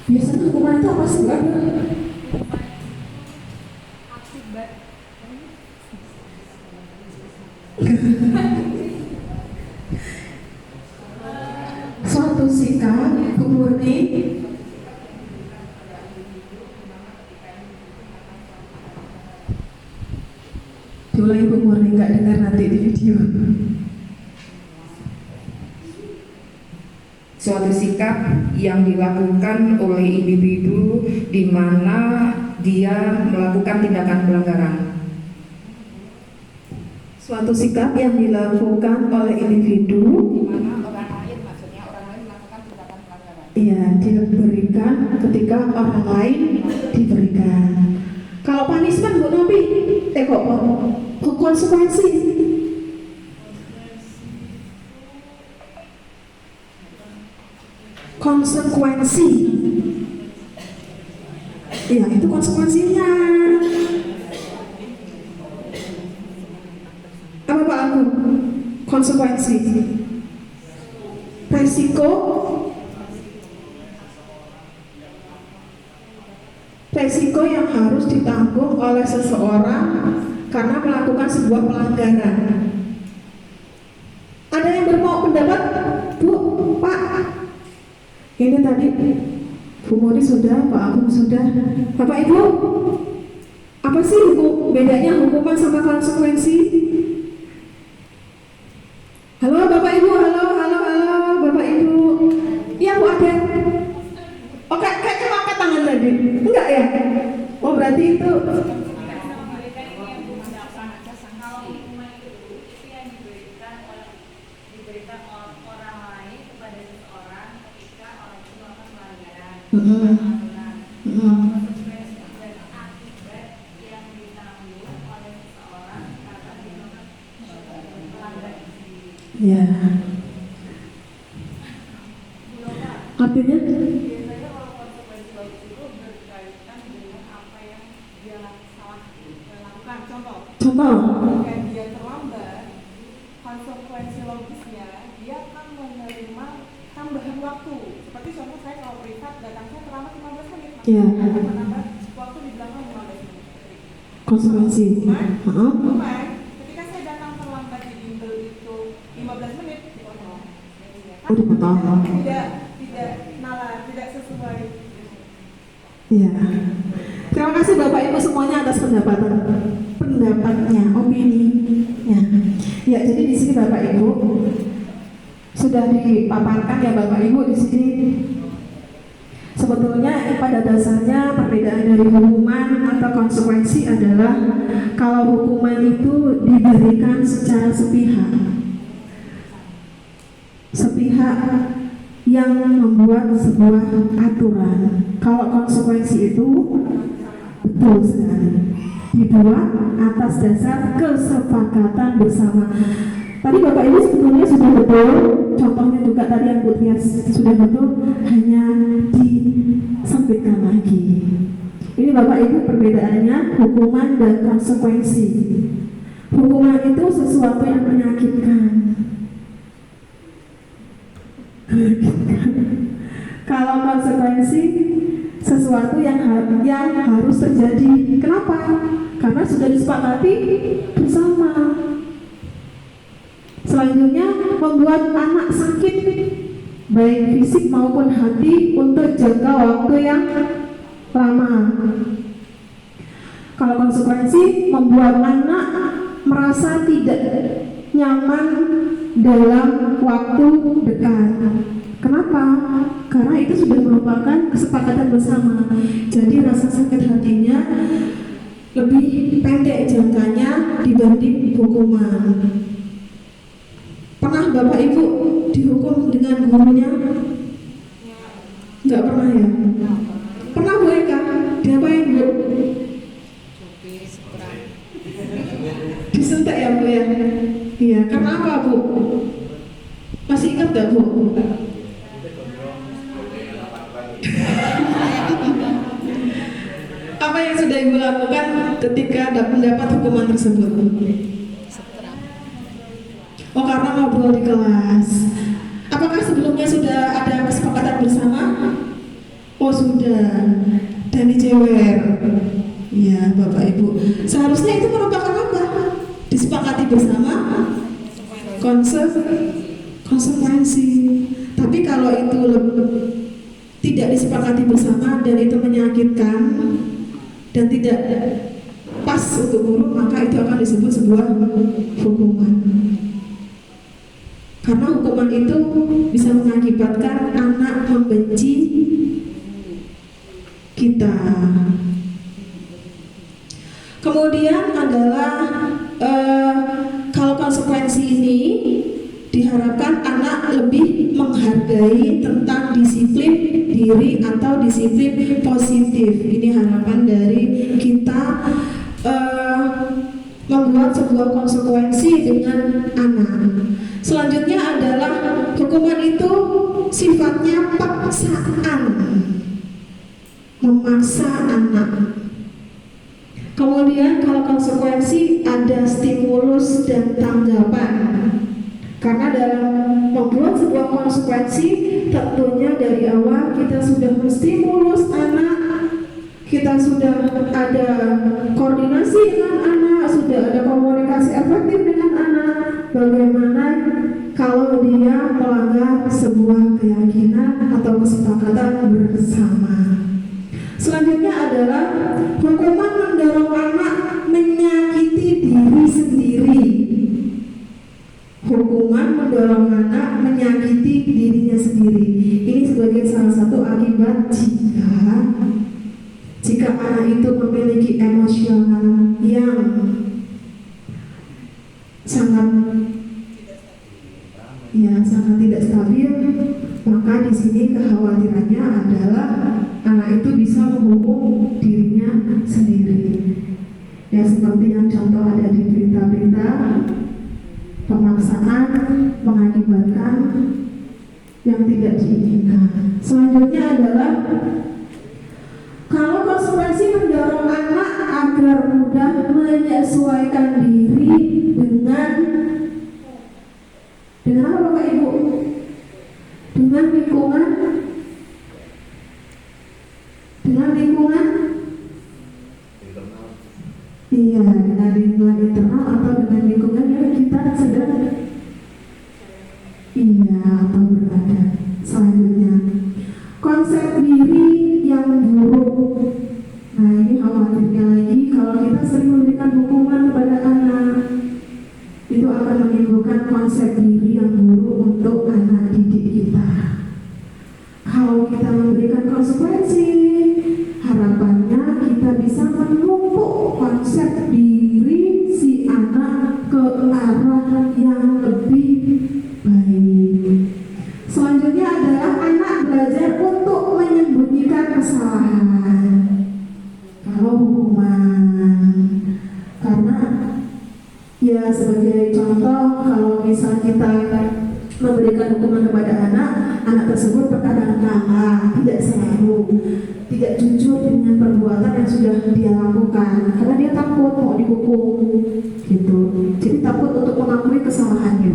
Biasanya hukuman itu apa sih? Suatu sikap murni diulangi Bu Murni, nggak dengar nanti di video. suatu sikap yang dilakukan oleh individu di mana dia melakukan tindakan pelanggaran. Suatu sikap yang dilakukan oleh individu, Di mana orang lain, maksudnya orang lain melakukan tindakan pelanggaran. ya, diberikan ketika orang lain diberikan. Kalau punishment Bu Novi, kok konsekuensi? Konsekuensi, ya itu konsekuensinya. Apa Pak Agung? Konsekuensi, resiko yang harus ditanggung oleh seseorang karena melakukan sebuah pelanggaran. Ada yang bermau pendapat, Bu, Pak? Ini tadi Bu Mori sudah, Pak Agung sudah, Bapak Ibu, apa sih bedanya hukuman sama konsekuensi? Halo Bapak Ibu, halo Bapak Ibu. Iya Bu, ada. Oke, kayaknya angkat tangan tadi. Enggak ya? Oh berarti itu. Ya. Artinya? Biasanya kalau konsekuensi bagus itu berkaitan dengan apa yang dia salah lakukan. Contoh. Jika dia terlambat, konsekuensi logisnya dia akan menerima tambahan waktu. Seperti contoh saya kalau privat datang saya terlambat 15 menit, Iya. akan menambah waktu di belakang 15 menit. Konsekuensi. Cuman ketika saya datang terlambat di bimbel itu 15 menit dipotong. Oh, dipotong. Tidak sesuai. Iya. Terima kasih Bapak Ibu semuanya atas pendapatnya, opininya. Ya, jadi di sini Bapak Ibu sudah dipaparkan ya Bapak Ibu di sini. Sebetulnya pada dasarnya perbedaan dari hukuman atau konsekuensi adalah kalau hukuman itu diberikan secara sepihak yang membuat sebuah aturan. Kalau konsekuensi itu betul sekali dibuat atas dasar kesepakatan bersama. Tadi Bapak Ibu sebetulnya sudah betul, contohnya juga tadi yang Bu Tias sudah betul, hanya disempitkan lagi. Ini Bapak Ibu perbedaannya hukuman dan konsekuensi. Hukuman itu sesuatu yang menyakitkan. Kalau konsekuensi sesuatu yang harus terjadi. Kenapa? Karena sudah disepakati bersama. Selanjutnya membuat anak sakit baik fisik maupun hati untuk jangka waktu yang lama. Kalau konsekuensi membuat anak merasa tidak nyaman dalam waktu dekat. Kenapa? Karena itu sudah merupakan kesepakatan bersama. Jadi rasa sakit hatinya lebih pendek jangkanya dibanding hukuman. Pernah Bapak Ibu dihukum dengan gurunya? Enggak pernah ya? Pernah Bu Eka? Diapain Bu? Disentak ya Bu ya? Iya, karena apa Bu? Masih ingat gak Bu? Apa yang sudah Ibu lakukan ketika mendapat hukuman tersebut? Oh, karena ngobrol di kelas. Apakah sebelumnya sudah ada kesepakatan bersama? Oh sudah. Dan dijewer. Ya Bapak Ibu. Seharusnya itu merupakan apa? Disepakati bersama. Konsekuensi. Tapi kalau itu tidak disepakati bersama dan itu menyakitkan dan tidak pas untuk guru, maka itu akan disebut sebuah hukuman. Karena hukuman itu bisa mengakibatkan anak membenci kita. Kemudian adalah kalau konsekuensi ini diharapkan anak lebih menghargai tentang disiplin diri atau disiplin positif. Ini harapan dari kita membuat sebuah konsekuensi dengan anak. Selanjutnya adalah hukuman itu sifatnya paksaan, memaksa anak. Kemudian kalau konsekuensi ada stimulus dan tanggapan. Karena dalam membuat sebuah konsekuensi tentunya dari awal kita sudah menstimulus anak, kita sudah ada koordinasi dengan anak, sudah ada komunikasi efektif dengan anak. Bagaimana kalau dia melanggar sebuah keyakinan atau kesepakatan bersama. Selanjutnya adalah hukuman mendorong anak menyakiti diri sendiri. Hukuman mendorong anak menyakiti dirinya sendiri. Ini sebagai salah satu akibat jika anak itu memiliki emosional yang sangat tidak stabil, maka di sini kekhawatirannya adalah anak itu bisa menghukum dirinya sendiri. Ya, seperti yang contoh ada di berita-berita, pemaksaan mengakibatkan yang tidak diinginkan. Selanjutnya adalah kalau konsekuensi mendorong anak agar mudah menyesuaikan diri dengan apa Bapak Ibu? Dengan lingkungan. Iya, dengan lingkungan internal atau dengan lingkungan yang kita sedang atau berada. Selanjutnya, konsep diri yang buruk. Nah, ini khawatirnya lagi kalau kita sering memberikan hukuman kepada anak, itu akan menimbulkan konsep diri yang buruk untuk anak didik kita. Kalau kita memberikan konsekuensi, harapannya kita bisa menumpuk konsep diri si anak ke arah yang lebih baik. Selanjutnya adalah anak belajar untuk menyembunyikan kesalahan. Kalau hukuman, karena ya sebagai contoh, kalau misal kita memberikan hukuman kepada anak tersebut terkadang kalah, tidak selalu, tidak jujur dengan perbuatan yang sudah dia lakukan, karena dia takut mau dihukum, gitu. Jadi takut untuk mengakui kesalahannya.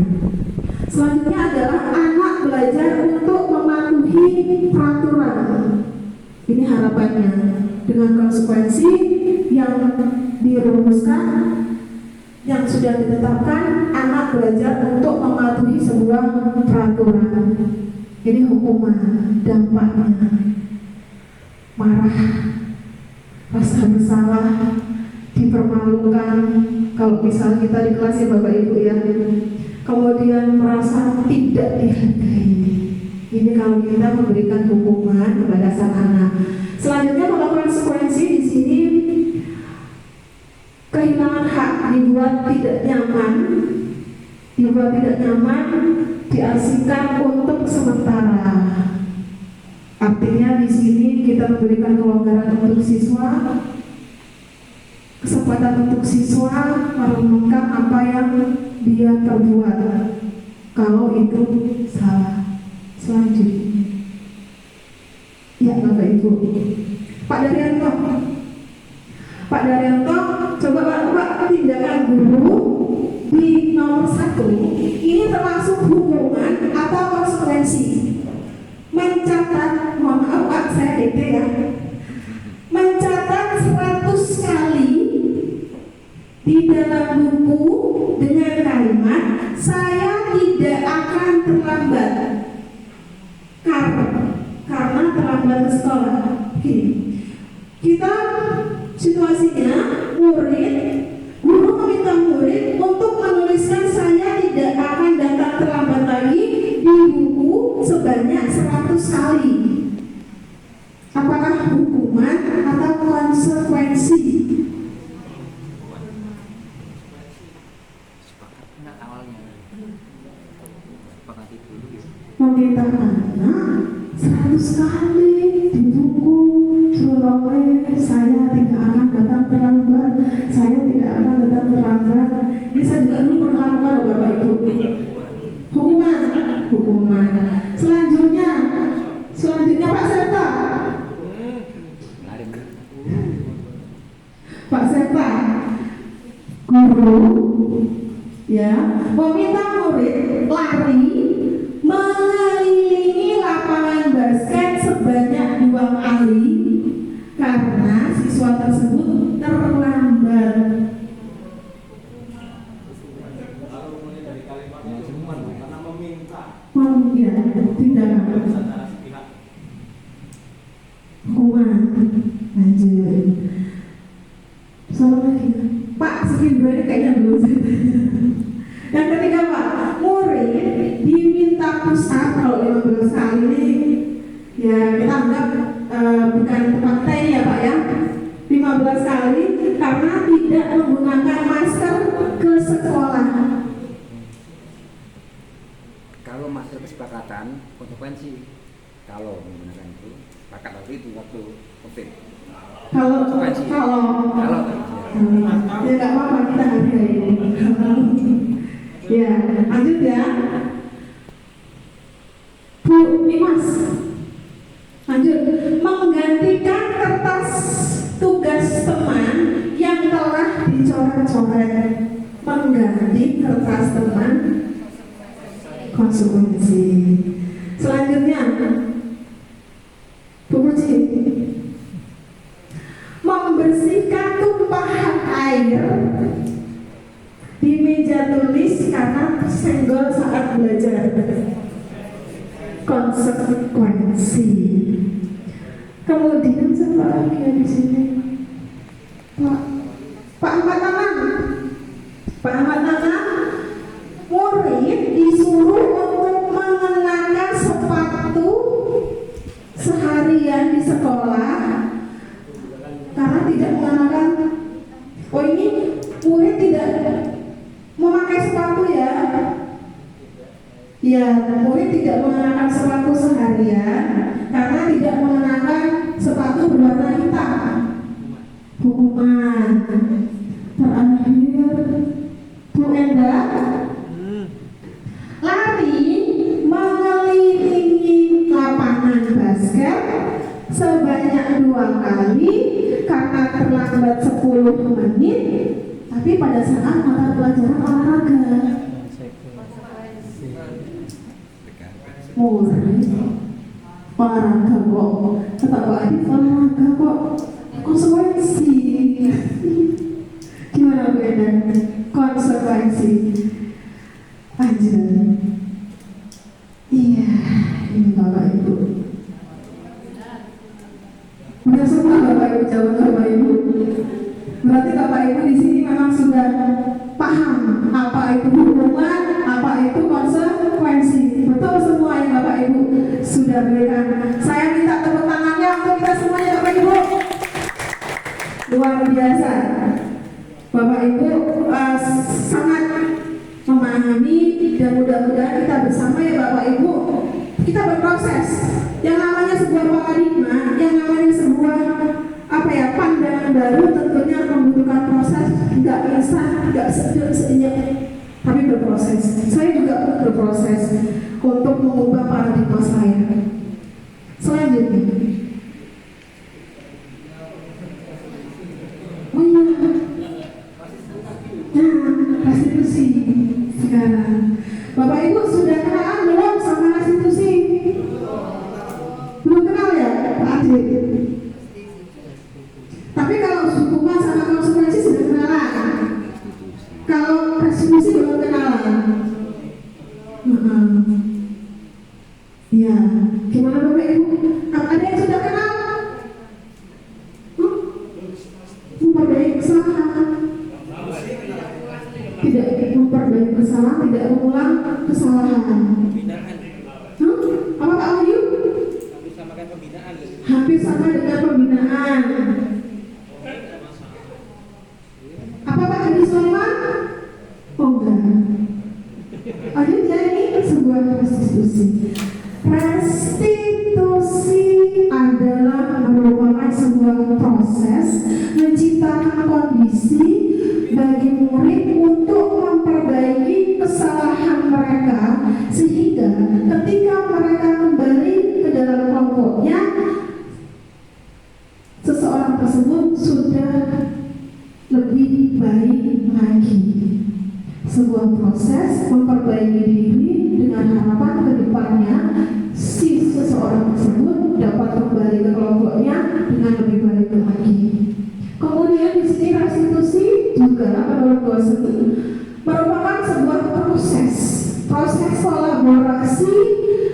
Selanjutnya adalah anak belajar untuk mematuhi peraturan. Ini harapannya dengan konsekuensi yang dirumuskan, yang sudah ditetapkan, anak belajar untuk mematuhi sebuah peraturan. Ini hukuman, dampaknya marah, rasa bersalah, dipermalukan. Kalau misal kita di kelas ya Bapak Ibu ya, kemudian merasa tidak dihargai. Ini kalau kita memberikan hukuman kepada sang anak. Selanjutnya kalau konsekuensi di sini kehilangan hak, dibuat tidak nyaman, diasingkan untuk sementara. Artinya di sini kita memberikan kelonggaran untuk siswa, kesempatan untuk siswa merenungkan apa yang dia perbuat kalau itu salah. Selanjutnya, ya Bapak Ibu, Pak Daryanto, coba Pak tindakan guru di nomor 1 ini termasuk hukuman atau konsekuensi? Mencatat, mohon maaf Pak, saya DT ya, mencatat 100 kali di dalam buku dengan kalimat saya tidak akan terlambat karena terlambat ke sekolah. Gini, kita situasinya guru meminta murid untuk menuliskan saya tidak akan datang terlambat lagi sekali di buku Suroleh, saya tidak akan datang terlambat, saya tidak akan datang terlambat. Ini saya juga dulu pernah lakukan Bapak Ibu. Hukuman. Selanjutnya Pak Serta. Pak Serta, guru ya meminta murid lari mengelilingi lapangan basket sebanyak 2 kali karena siswa tersebut terlambat. Ya, tindakan hukuman. Lanjut. Sama lagi Pak, sekian dua ini kayaknya belum. Yang ketiga Pak, murid diminta push up kalau 15 kali ini ya kita anggap bukan tempat ini ya Pak ya, 15 kali karena tidak menggunakan masker ke sekolah. Kalau masker kesepakatan konsekuensi, kalau menggunakan itu sepakat waktu itu waktu COVID. Kalau ya nggak apa-apa, kita hargai. Ya, lanjut ya. Bu Imas, lanjut. Menggantikan kertas tugas teman yang telah dicoret-coret. Mengganti kertas teman, konsekuensi. Selanjutnya, Bu Puji, membersihkan tumpahan air di meja tulis karena tersenggol saat belajar, konsekuensi. Kemudian siapa lagi ya di sini? Pak Ahmad Nanang, murid disuruh untuk mengenakan sepatu seharian di sekolah karena tidak mengenakan. Oh, ini murid tidak memakai sepatu ya. Ya, murid tidak mengenakan sepatu seharian karena tidak mengenakan sepatu berwarna hitam. Hukuman. Terakhir, Bu Enda, lari mengelilingi lapangan basket sebanyak 2 kali karena terlambat 10 menit, tapi pada saat mata pelajaran olahraga. Murid olahraga kok, kata Pak Adit olahraga kok, konsekuensi. Gimana Bu Enda? Konsekuensi. Lanjut. Iya, ini Bapak Ibu. Udah semua Bapak Ibu jawab Bapak Ibu. Berarti Bapak Ibu di sini memang sudah paham apa itu hukuman, apa itu konsekuensi. Betul semua yang Bapak Ibu sudah berikan. Saya minta tepuk tangannya untuk kita semuanya Bapak Ibu. Luar biasa. Bapak Ibu sangat memahami dan mudah-mudahan kita bersama ya Bapak Ibu kita berproses. Yang namanya sebuah paradigma, yang namanya sebuah pandangan baru tentunya membutuhkan proses, nggak instan, nggak senyap, tapi berproses. Saya juga berproses untuk mengubah paradigma saya. Selanjutnya, oh iya, nah restitusi sekarang. Bapak Ibu sudah kenalan belum sama restitusi? Belum kenal ya Pak Adit? Tapi kalau hukuman sama konsekuensi sudah kenalan. Kalau restitusi belum kenalan. Iya, gimana Bapak Ibu? Ada yang sudah kenal? Memperbaiki kesalahan. Tidak memperbaiki kesalahan, tidak mengulang kesalahan. Apa Pak Wahyu? Hampir sama dengan pembinaan. Apa Pak Hadi Sulaiman? Oh enggak. Oh ini sebuah restitusi. Restitusi kelompoknya seseorang tersebut sudah lebih baik lagi. Sebuah proses memperbaiki diri dengan harapan ke depannya si seseorang tersebut dapat kembali ke kelompoknya dengan lebih baik lagi. Kemudian di sini restitusi juga menurut dosen merupakan sebuah proses kolaborasi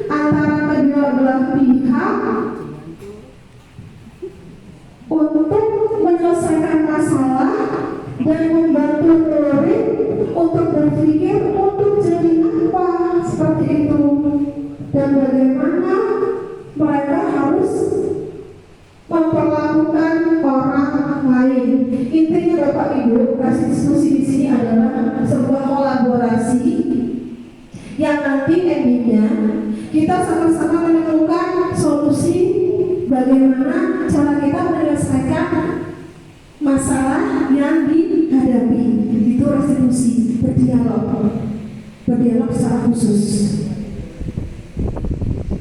antara kedua belah pihak untuk menyelesaikan masalah dan membantu murid untuk berpikir untuk jadi apa seperti itu dan bagaimana mereka harus memperlakukan orang lain. Intinya Bapak Ibu, restitusi di sini adalah sebuah kolaborasi yang nanti endingnya kita sama-sama menemukan solusi bagaimana cara kita menyelesaikan masalah yang dihadapi. Itu restitusi, berdialog secara khusus.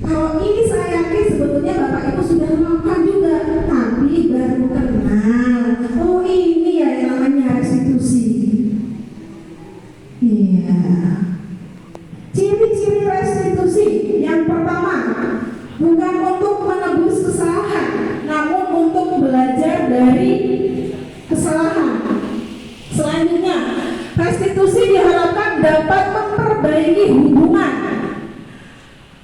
Kalau ini saya yakin sebetulnya Bapak Ibu sudah melakukan juga, tapi baru kenal. Oh ini ya yang namanya restitusi. Iya. Ciri-ciri restitusi yang pertama, bukan untuk menebus kesalahan, namun untuk belajar dari kesalahan. Selanjutnya, restitusi diharapkan dapat memperbaiki hubungan.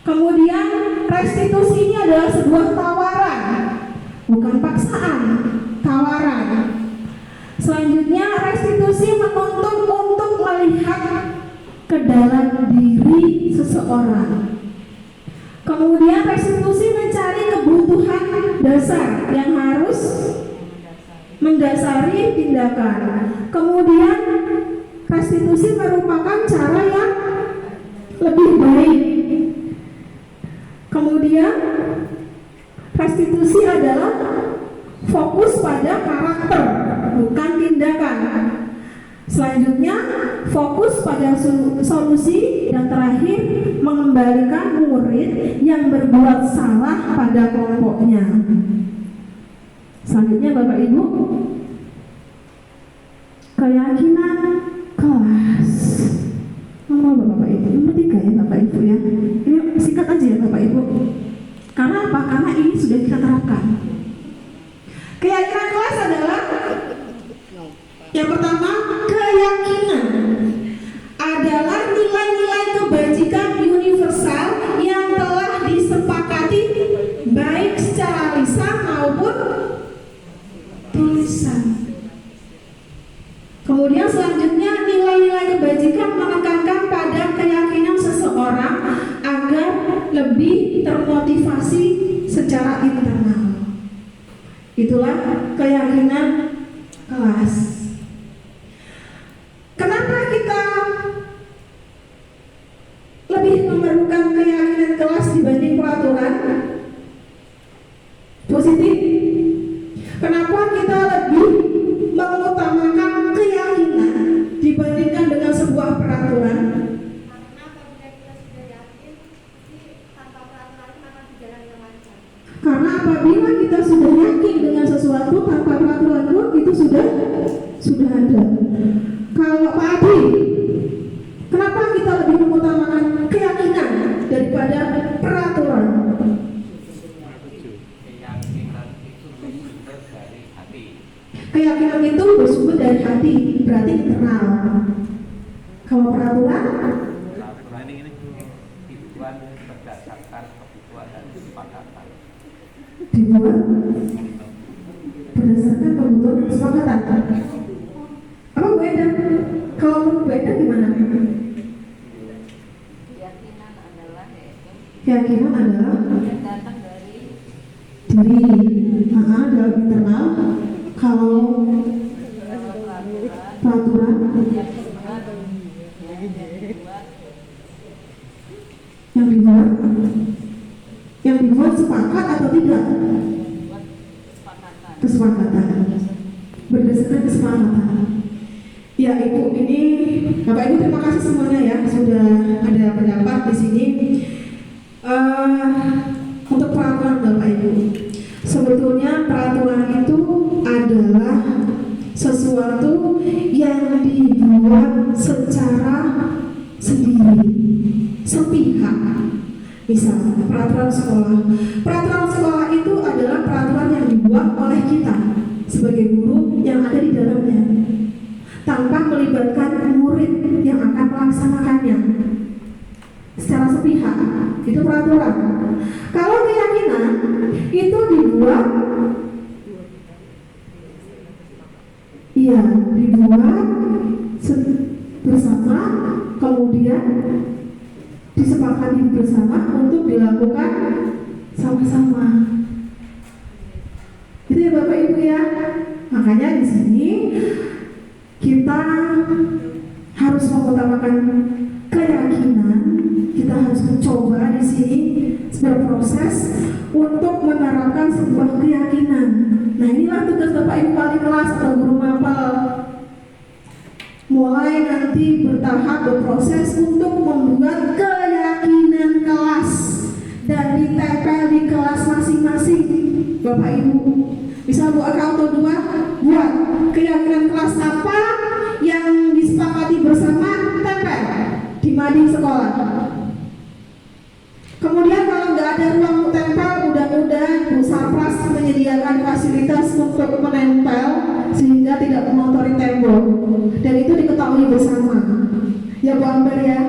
Kemudian restitusi ini adalah sebuah tawaran, bukan paksaan, tawaran. Selanjutnya restitusi menuntut untuk melihat ke dalam diri seseorang. Kemudian restitusi mencari kebutuhan dasar yang harus mendasari tindakan. Kemudian restitusi merupakan cara yang lebih baik. Kemudian restitusi adalah fokus pada karakter, bukan tindakan. Selanjutnya fokus pada solusi, dan terakhir mengembalikan murid yang berbuat salah pada kelompoknya. Selanjutnya Bapak Ibu, keyakinan kelas. Nomor Bapak Ibu, nomor 3 ya Bapak Ibu ya. Ini singkat aja ya Bapak Ibu. Karena apa? Karena ini sudah kita terapkan. Keyakinan kelas adalah yang pertama, keyakinan adalah nilai-nilai kebajikan universal yang telah disepakati baik secara lisan maupun tulisan. Kemudian selanjutnya nilai-nilai kebajikan menekankan pada keyakinan seseorang agar lebih termotivasi secara internal. Itulah keyakinan kelas. Kenapa kita lebih memerlukan keyakinan kelas dibanding peraturan? Positif. Kenapa kita lebih mengutamakan keyakinan dibandingkan dengan sebuah peraturan? Karena apabila kita sudah yakin, tanpa peraturan akan berjalan dengan lancar. Karena apabila kita sudah yakin dengan sesuatu tanpa peraturan pun itu sudah ada. Kalau Pak Adi, kenapa kita lebih mengutamakan keyakinan daripada peraturan? Keyakinan itu bersumber dari hati, berarti internal. Kalau peraturan ini dibuat berdasarkan kebutuhan dan kesepakatan. dibuat berdasarkan kebutuhan dan kesepakatan. Apa Bu Eda? Kalau menurut Bu Eda gimana? Keyakinan adalah Keyakinan adalah yang datang dari diri, dalam internal. Kalau peraturan yang dibuat sepakat atau tidak? Kesepakatan, berdasarkan kesepakatan. Ya Ibu, ini Bapak Ibu terima kasih semuanya ya sudah ada pendapat di sini. Untuk peraturan Bapak Ibu. sesuatu yang dibuat secara sendiri, sepihak. Misal peraturan sekolah. Peraturan sekolah itu adalah peraturan yang dibuat oleh kita sebagai guru yang ada di dalamnya, tanpa melibatkan murid yang akan melaksanakannya secara sepihak. Itu peraturan. Kalau keyakinan itu dibuat bersama, kemudian disepakati bersama untuk dilakukan sama-sama. Itu ya Bapak Ibu ya. Makanya di sini kita harus mengutamakan keyakinan. Kita harus mencoba di sini berproses untuk menerapkan sebuah keyakinan. Nah, inilah tugas Bapak Ibu wali kelas atau guru mapel. Mulai nanti bertahap berproses untuk membuat keyakinan kelas dan ditempel di kelas masing-masing. Bapak Ibu bisa buat auto 2, buat keyakinan kelas apa yang disepakati bersama, tempel di mading sekolah. Kemudian kalau nggak ada ruang tempel, mudah-mudahan Bu Sarpras menyediakan fasilitas untuk menempel sehingga tidak mengotori tembok, dan itu diketahui bersama. Ya Bu Amber ya.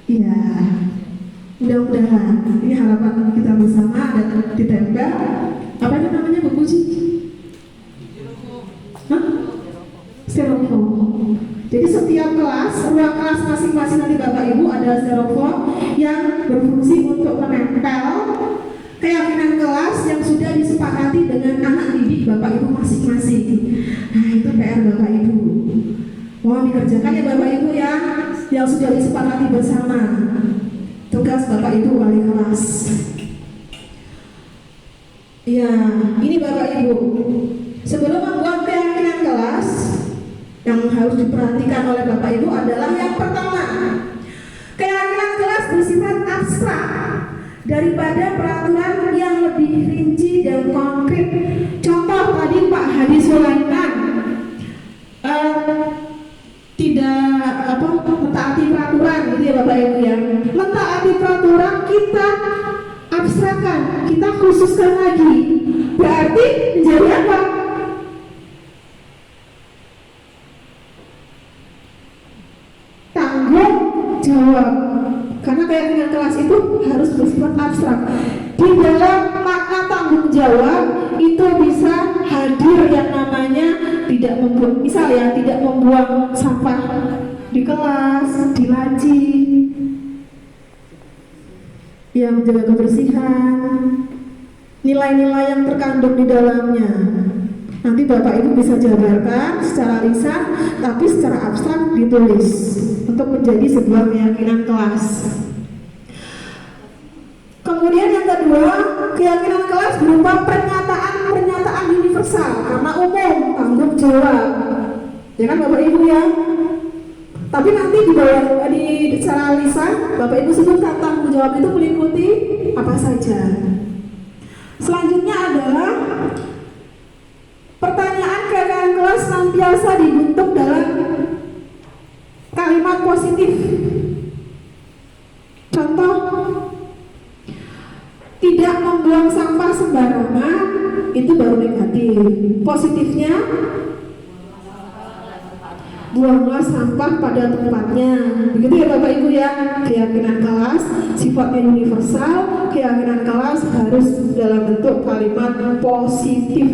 Iya. Mudah-mudahan ini harapan kita bersama dan ditempel. Apa itu namanya Bu Puji? Styrofoam. Jadi setiap kelas, ruang kelas masing-masing nanti Bapak Ibu ada styrofoam yang berfungsi untuk menempel keyakinan kelas yang sudah disepakati dengan anak didik Bapak Ibu masing-masing. Nah, itu PR Bapak Ibu. Mohon dikerjakan ya Bapak Ibu ya, yang sudah disepakati bersama. Tugas Bapak Ibu wali kelas. Ya, ini Bapak Ibu. Sebelum membuat keyakinan kelas, yang harus diperhatikan oleh Bapak Ibu adalah yang pertama, keyakinan kelas bersifat abstrak daripada peraturan yang lebih rinci dan konkret. Contoh tadi Pak Hadi Sulaiman tidak mentaati peraturan, gitu ya Bapak Ibu ya. Mentaati peraturan kita abstrakkan, kita khususkan lagi. Berarti menjadi apa? Tanggung jawab. Karena keyakinan kelas itu harus bersifat abstrak. Di dalam makna tanggung jawab itu bisa hadir yang namanya tidak membuang, misal ya, tidak membuang sampah di kelas, di laci, yang menjaga kebersihan, nilai-nilai yang terkandung di dalamnya. Nanti Bapak Ibu bisa jabarkan secara lisan, tapi secara abstrak ditulis untuk menjadi sebuah keyakinan kelas. Kemudian yang kedua, keyakinan kelas berupa pernyataan universal karena umum, tanggung jawab. Ya kan Bapak Ibu ya. Tapi nanti di bawah di secara lisan Bapak Ibu sebutkan tanggung jawab itu meliputi apa saja. Selanjutnya adalah pertanyaan keyakinan kelas senantiasa dibentuk dalam kalimat positif. Contoh, tidak membuang sampah sembarangan, itu baru negatif. Positifnya, buanglah sampah pada tempatnya. Begitu ya Bapak Ibu ya. Keyakinan kelas sifatnya universal. Keyakinan kelas harus dalam bentuk kalimat positif.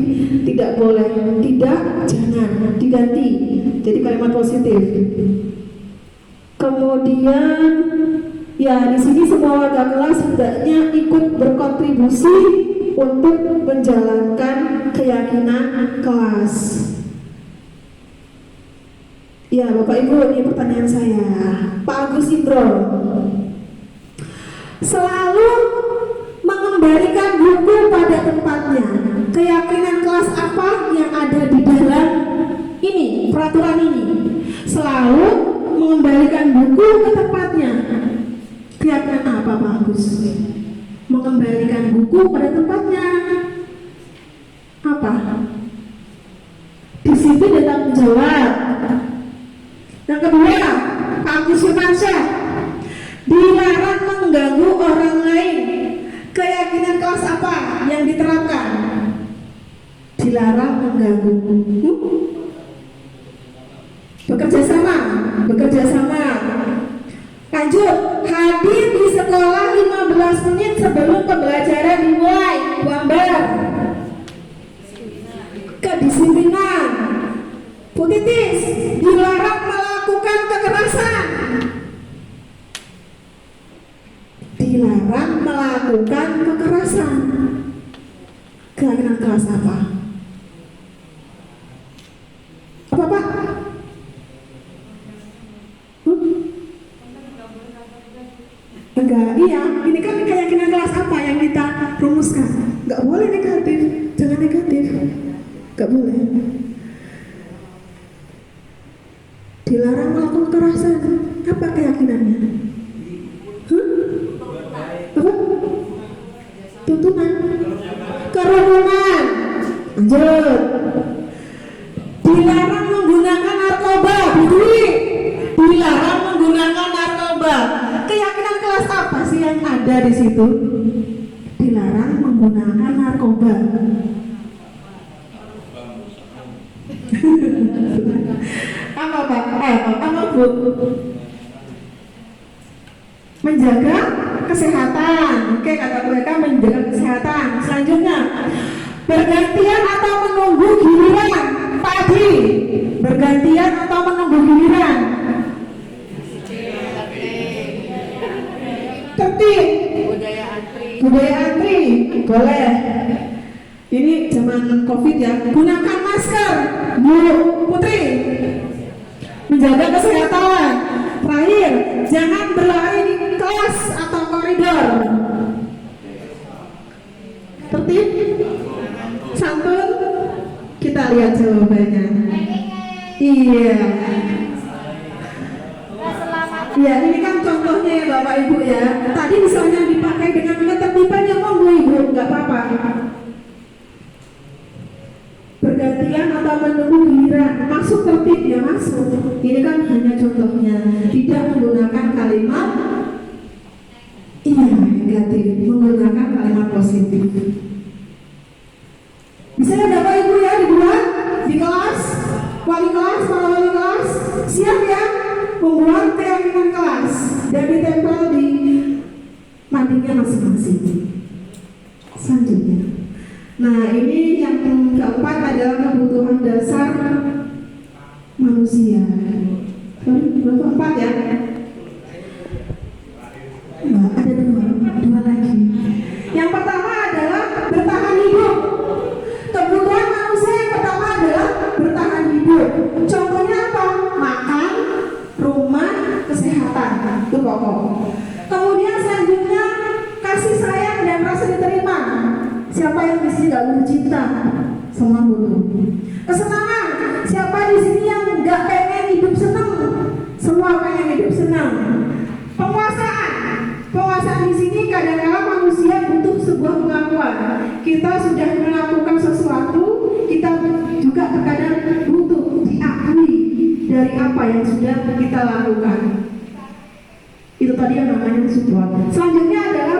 Tidak boleh tidak, jangan, diganti jadi kalimat positif. Kemudian ya di sini semua warga kelas hendaknya ikut berkontribusi untuk menjalankan keyakinan kelas. Ya Bapak Ibu, ini pertanyaan saya. Pak Agus Indro, selalu mengembalikan buku pada tempatnya. Keyakinan kelas apa yang ada di dalam ini, peraturan ini? Selalu mengembalikan buku ke tempatnya. Keyakinan apa Pak Agus? Mengembalikan buku pada tempatnya. Apa? Di situ datang menjawab. Yang kedua, Pak Agus Firmansyah, dilarang mengganggu orang lain. Keyakinan kelas apa yang diterapkan? Dilarang mengganggu. Bekerja sama. Lanjut, hadir di sekolah 15 menit sebelum pembelajaran dimulai. Gambar. Kedisiplinan. Putitis, dilarang melakukan kekerasan. Dilarang melakukan kekerasan. Keyakinan kelas apa? Apa Pak? Enggak, iya. Ini kan keyakinan kelas apa yang kita rumuskan? Enggak boleh negatif, jangan negatif. Enggak boleh. Dilarang melakukan kekerasan. Apa keyakinannya? Apa? Tuntunan. Kerukunan. Lanjut. Dilarang menggunakan narkoba. Dilarang menggunakan narkoba. Keyakinan kelas apa sih yang ada di situ? Dilarang menggunakan narkoba. Apa Pak? Apa Bu? Menjaga kesehatan. Oke, kata mereka menjaga kesehatan. Selanjutnya, bergantian atau menunggu giliran. Pak Adi, bergantian atau menunggu giliran? Tertib. Budaya antri. Boleh. Ini zaman COVID ya. Gunakan masker. Bu Putri. Menjaga kesehatan. Terakhir, jangan berlari di kelas atau koridor. Tertib. Santun. Kita lihat jawabannya. Iya. Ya, ini kan contohnya ya Bapak Ibu ya. Tadi misalnya dipakai dengan ketertiban yang monggo Ibu, nggak apa-apa. Bergantian atau menunggu giliran, masuk tertib ya masuk. Ini kan hanya contohnya, tidak menggunakan kalimat iya negatif, menggunakan kalimat positif. Bisa ya Bapak Ibu ya dibuat di kelas, wali kelas, para wali kelas, siap ya membuat keyakinan kelas dan ditempel di madingnya masing-masing. Selanjutnya, nah ini yang keempat adalah kebutuhan dasar manusia. Berapa? 4 ya? Nah, ada dua lagi. Yang pertama adalah bertahan hidup. Kebutuhan manusia yang pertama adalah bertahan hidup. Contohnya apa? Makan, rumah, kesehatan. Itu pokok. Kemudian selanjutnya kasih sayang dan rasa diterima. Siapa yang di sini nggak butuh cinta? Semua butuh. Kesenangan. Siapa di sini yang nggak pengen hidup senang? Semua pengen hidup senang. Penguasaan di sini kadang-kadang manusia butuh sebuah pengakuan. Kita sudah melakukan sesuatu, kita juga terkadang butuh diakui dari apa yang sudah kita lakukan. Itu tadi yang namanya support. Selanjutnya adalah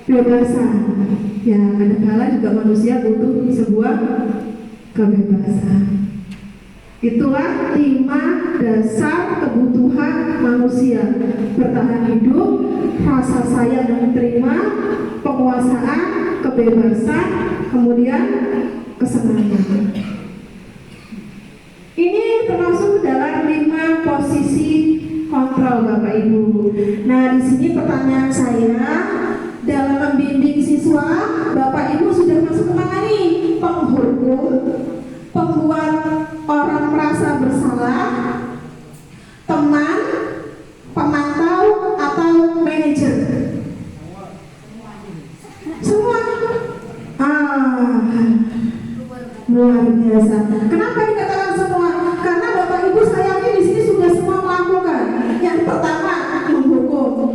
kebebasan. Ya, kadang-kala juga manusia butuh sebuah kebebasan. Itulah 5 dasar kebutuhan manusia: bertahan hidup, rasa sayang dan terima, penguasaan, kebebasan, kemudian kesenangan. Ini termasuk dalam 5 posisi kontrol Bapak Ibu. Nah, di sini pertanyaan saya, dalam membimbing siswa, Bapak Ibu sudah masuk kemana nih? Penghukum, pembuat orang merasa bersalah, teman, pemantau, atau manajer? Semua. Luar biasa. Kenapa dikatakan semua? Karena Bapak Ibu sayangnya di sini sudah semua melakukan. Yang pertama, menghukum.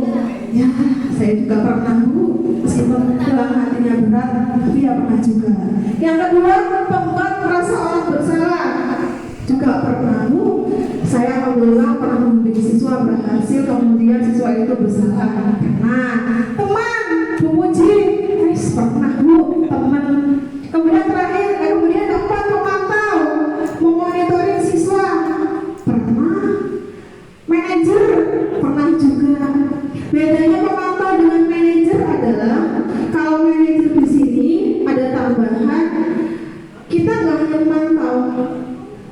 Ya, saya juga pernah Bu, meskipun dalam hatinya berat, tapi ya pernah juga. Yang kedua, pembuat merasa orang bersalah. nggak pernah Bu. Saya alhamdulillah pernah membimbing siswa berhasil, kemudian siswa itu bersalah. Nah, teman Bu Puji, pernah Bu, teman. Kemudian terakhir, kemudian keempat memantau, memonitoring siswa. Pernah. Manajer pernah juga. Bedanya memantau dengan manajer adalah kalau manajer di sini ada tambahan, kita nggak hanya memantau.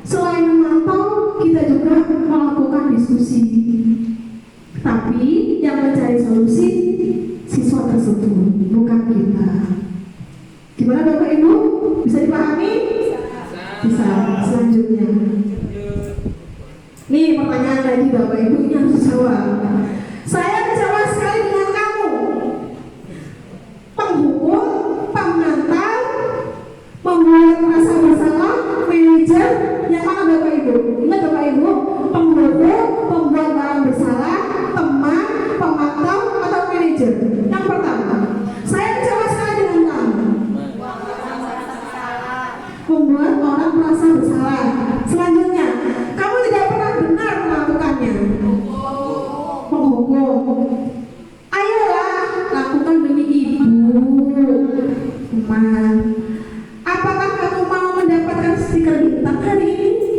Selain memantau, kita juga melakukan diskusi. Tapi yang mencari solusi siswa tersebut, bukan kita. Gimana Bapak Ibu? Bisa dipahami? Bisa. Selanjutnya. Nih pertanyaan lagi Bapak Ibu, ini harus jawab. Saya kecewa sekali dengan kamu. Penghukum, pemantau, membuat merasa bersalah, manajer, yang mana Bapak Ibu? Ingat Bapak Ibu, penghukum, pembuat orang bersalah, teman, pemantau, atau manajer? Yang pertama, saya kecewa sekali dengan kamu. Membuat orang merasa bersalah. Selanjutnya, kamu tidak pernah benar melakukannya. Penghukum. Ayolah, lakukan demi ibu. Teman. Apakah kamu mau mendapatkan stiker bintang hari ini?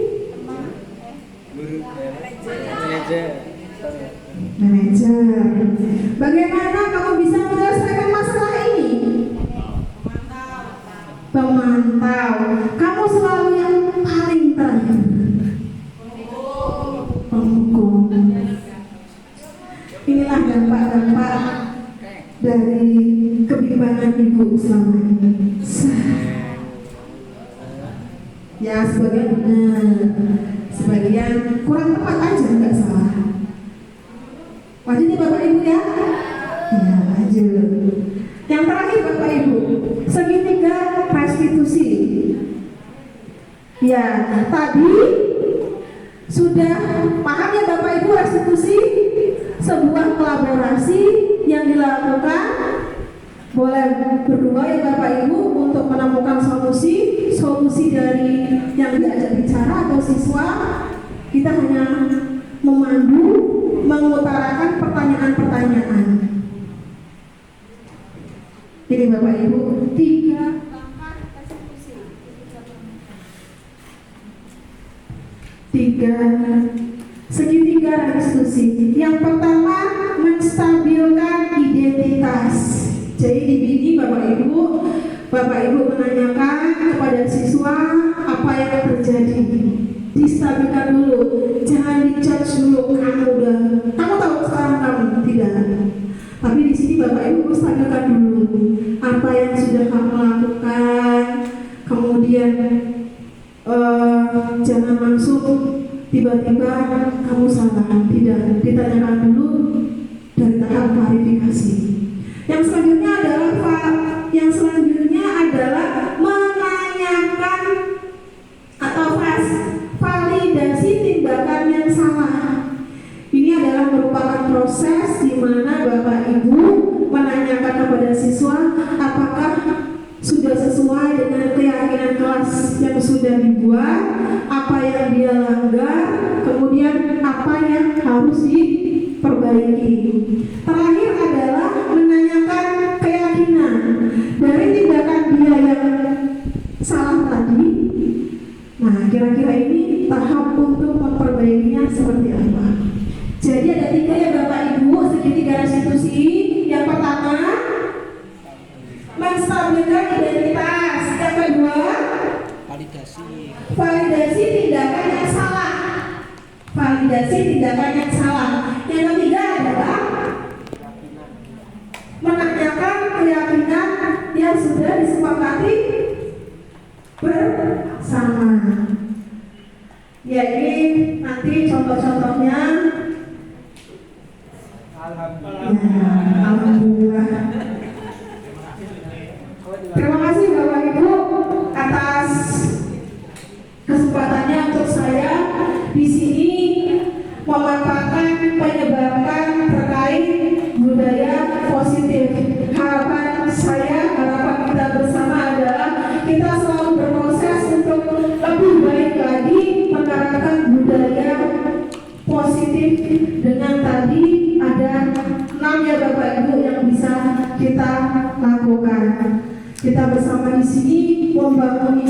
Manajer. Bagaimana kamu bisa menyelesaikan masalah ini? Pemantau. Kamu selalu yang paling terakhir. Penghukum. Inilah dampak-dampak dari kebimbangan ibu selama ini. Ya, sebagian benar, sebagian kurang tepat aja, nggak salah. Lanjut ya Bapak Ibu ya. Ya, lanjut. Yang terakhir Bapak Ibu, segitiga restitusi. Ya, tadi sudah paham ya Bapak Ibu, restitusi sebuah kolaborasi yang dilakukan boleh berdua ya Bapak Ibu untuk menemukan solusi dari yang diajak bicara atau siswa. Kita hanya memandu, mengutarakan pertanyaan-pertanyaan. Ini Bapak Ibu, segitiga restitusi. Yang pertama, menstabilkan identitas. Jadi di sini Bapak Ibu menanyakan kepada siswa apa yang terjadi. Distabilkan dulu, jangan dijudge dulu. Kamu tahu sekarang kamu tidak. Tapi di sini Bapak Ibu stabilkan dulu apa yang sudah kamu lakukan. Kemudian jangan langsung tiba-tiba kamu salah. Tidak, ditanyakan dulu dari tahap klarifikasi. Yang selanjutnya adalah menanyakan atau validasi tindakan yang salah. Ini adalah merupakan proses di mana Bapak Ibu menanyakan kepada siswa apakah sudah sesuai dengan keyakinan kelas yang sudah dibuat, apa yang dia langgar, kemudian apa yang harus diperbaiki. Terakhir adalah menanyakan keyakinan dari tindakan dia yang salah tadi. Nah, kira-kira ini tahap untuk memperbaikinya seperti apa? Jadi ada 3 ya Bapak Ibu, segitiga restitusi. Yang pertama, menstabilkan identitas. Yang kedua, validasi tindakan yang salah. Yang ketiga adalah menanyakan keyakinan yang sudah disepakati bersama. Ya, ini nanti contoh-contohnya. Alhamdulillah. Terima kasih Bapak Ibu atas kesempatannya untuk saya di sini memanfaatkan penyebarkan terkait budaya positif. Harapan kita bersama adalah kita selalu berproses untuk lebih baik lagi menerapkan Kita bersama di sini membangun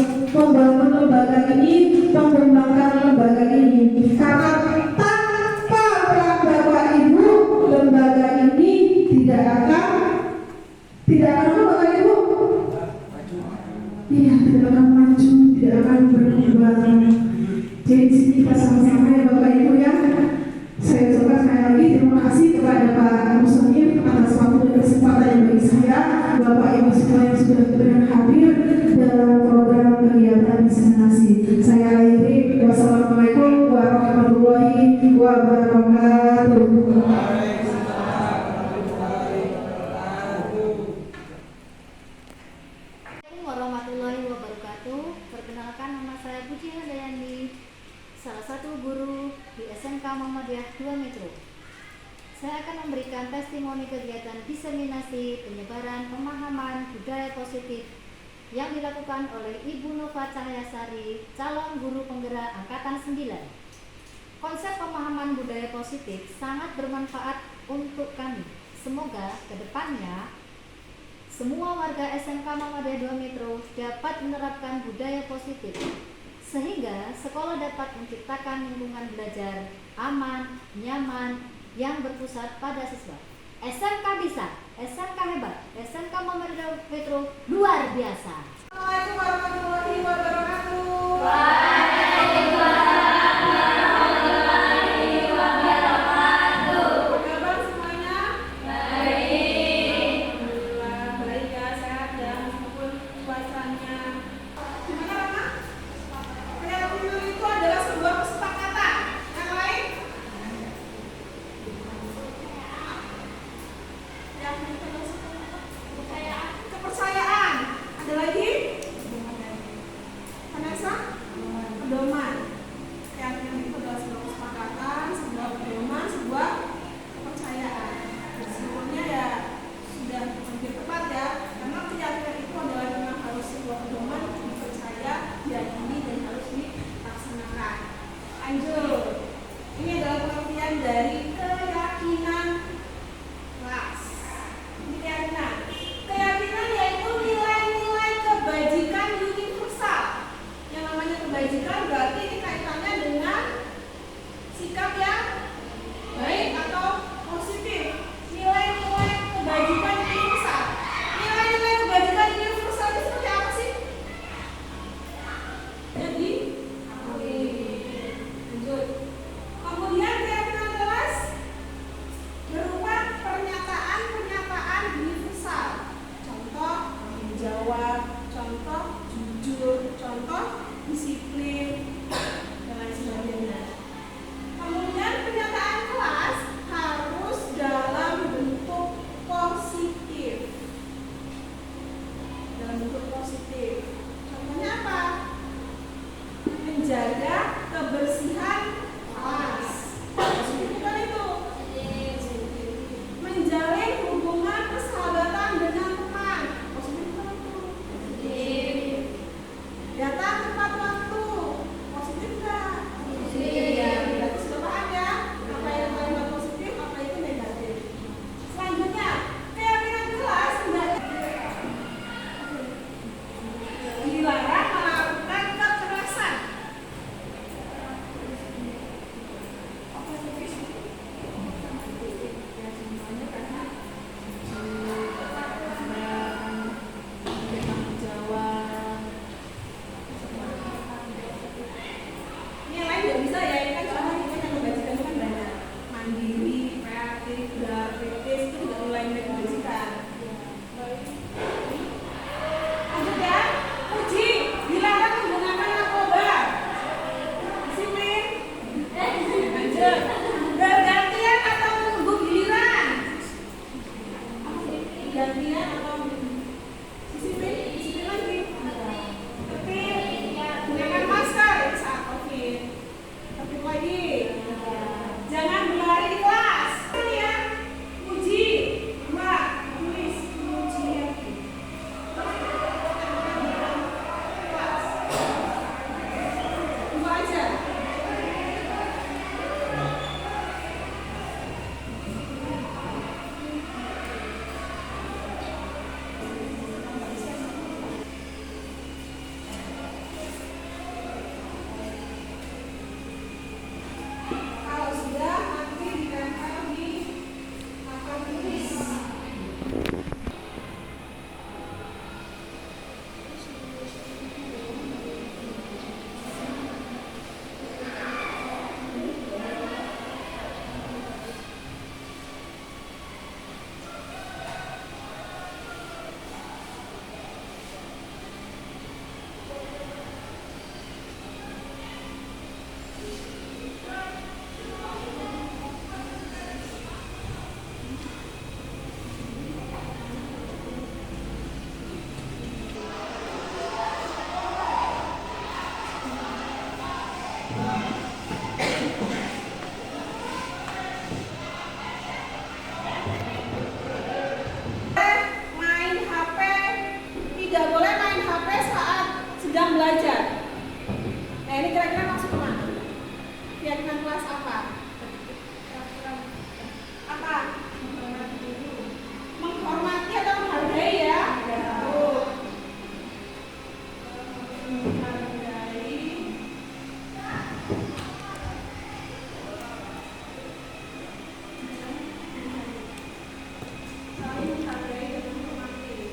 lembaga ini, mengembangkan lembaga ini. Karena tanpa peran Bapak Ibu, lembaga ini tidak akan Bapak Ibu. Iya, tidak akan maju, tidak akan berkembang. Jadi di sini kita sama-sama ya Bapak Ibu ya. Saya ucapkan sekali lagi terima kasih kepada Pak Muslim atas waktu dan kesempatan yang bagi saya, Bapak Ibu semua yang sudah berkenan hadir dalam program kegiatan diseminasi. Saya akhiri, wassalamualaikum warahmatullahi wabarakatuh. Warahmatullahi wabarakatuh. Perkenalkan, nama saya Puji Handayani, salah satu guru di SMK Muhammadiyah 2 Metro. Saya akan memberikan testimoni kegiatan diseminasi penyebaran pemahaman budaya positif yang dilakukan oleh Ibu Nova Cahyasari, calon guru penggerak Angkatan 9. Konsep pemahaman budaya positif sangat bermanfaat untuk kami. Semoga kedepannya semua warga SMK Muhammadiyah 2 Metro dapat menerapkan budaya positif, sehingga sekolah dapat menciptakan lingkungan belajar aman, nyaman, yang berpusat pada siswa. SMK bisa, SMK hebat, SMK Muhammadiyah Metro luar biasa. Assalamualaikum warahmatullahi wabarakatuh. Kabar semuanya? Baik. Alhamdulillah baik ya, sehat ya meskipun cuacanya. Gimana Rama? Kreatif itu adalah sebuah kesepakatan. Yang lain? Kepercayaan. Ada lagi? Vanessa? Pedoman. Keyakinan itu adalah sebuah kesepakatan, sebuah pedoman, sebuah kepercayaan. Semuanya ya sudah hampir tepat ya, karena keyakinan itu adalah memang harus sebuah pedoman, dipercaya, diyakini dan harus dilaksanakan. Lanjut. Ini adalah pengertian dari keyakinan kelas. Ini keyakinan. Keyakinan yaitu nilai-nilai kebajikan universal. Yang namanya kebajikan berarti ini kaitannya dengan sikap yang baik atau positif. Nilai-nilai kebajikan universal. Nilai-nilai kebajikan universal itu seperti apa sih? Jadi, lanjut. Kemudian keyakinan kelas berupa pernyataan-pernyataan universal. Contoh tanggung jawab, contoh jujur, contoh disiplin, dan lain sebagainya. Kemudian pernyataan kelas harus dalam bentuk positif. Dalam bentuk positif. Contohnya apa? Menjaga kebersihan kelas. Positif bukan itu? Menjalin hubungan persahabatan dengan teman. Positif bukan itu? Datang tepat waktu. Positif nggak? Ya, berarti sudah paham ya. Apa yang kalimat positif, apa itu negatif. Selanjutnya, keyakinan kelas dilarang melakukan kekerasan. sedang belajar. Nah ini kira-kira masuk kemana? Keyakinan kelas apa? Apa? Menghormati atau menghargai ya? Menghargai. Saling menghargai dan menghormati.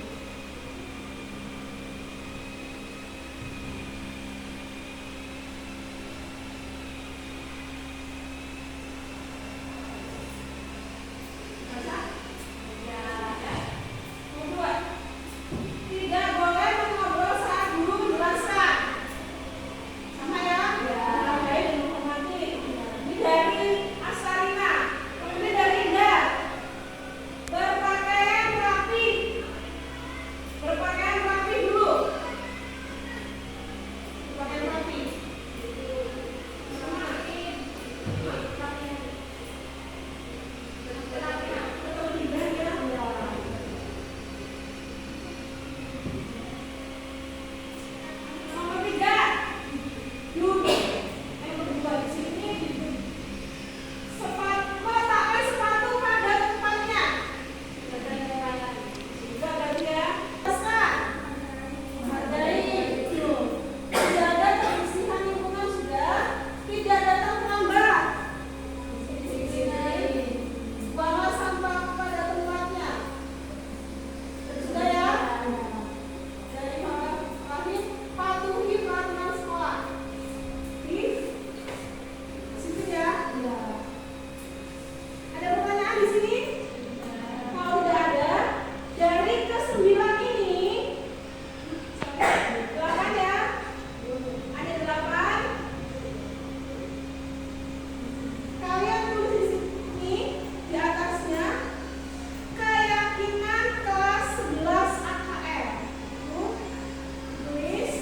Tidak boleh mengobrol saat guru menjelaskan. Sama ya? Menghargai dan menghormati. Ini dari Asarina. Ini dari Indah. Berpakaian rapi. Berpakaian rapi dulu. Berpakaian rapi. Sama. Betul tidak ya? Nomor 3, duduk. Yang kedua di sini meletakkan sepatu pada tempatnya. Sudah berarti ya. Besar, menghargai, menjaga kebersihan lingkungan sudah, tidak datang terlambat. Bawa sampah pada tempatnya. Sudah ya. Dari Fahim, patuhi peraturan sekolah. Di situ ya. Ada pertanyaan di sini? Kalau udah ada, dari ke-9 ini, 8 ya. Ada 8. Kalian tulis di sini di atasnya keyakinan kelas 11 AKL. Tulis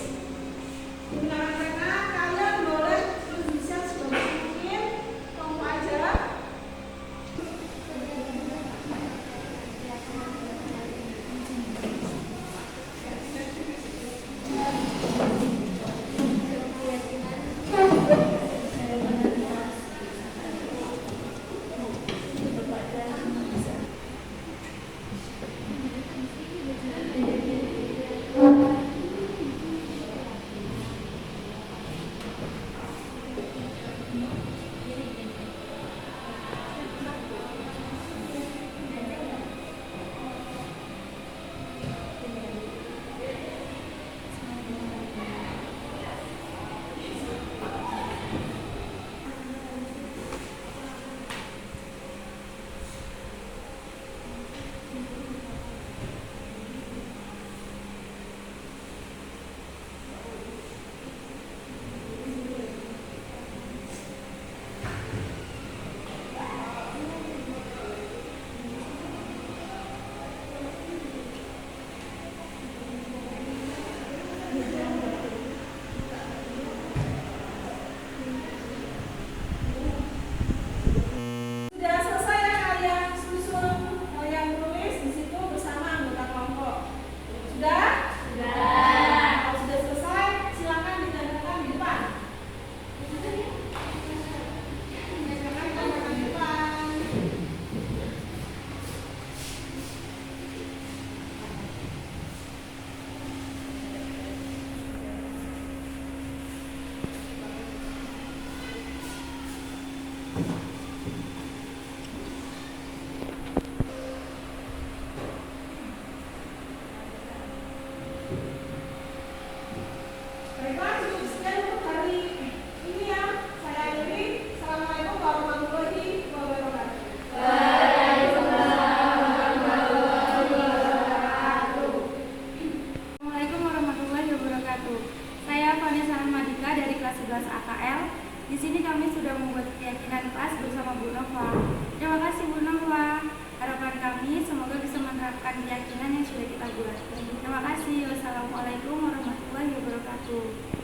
gunakan pena, kalian boleh tulis bisa sebagus mungkin, kelompok aja. Sudah selesai ya kalian susun yang tulis di situ bersama anggota kelompok. Sudah? Kalau sudah selesai, silakan ditandakan di depan. Silakan ditandakan di depan. Baiklah, cukup sekian untuk hari ini ya. Saya akhiri. Assalamualaikum warahmatullahi wabarakatuh. Assalamualaikum warahmatullahi wabarakatuh. Saya Vanessa Ahmadika dari kelas 11 AKL. Di sini kami sudah membuat keyakinan kelas bersama Bu Nova. Terima kasih Bu Nova. Harapan kami semoga bisa menerapkan keyakinan yang sudah kita buat. Terima kasih. Wassalamualaikum warahmatullahi wabarakatuh.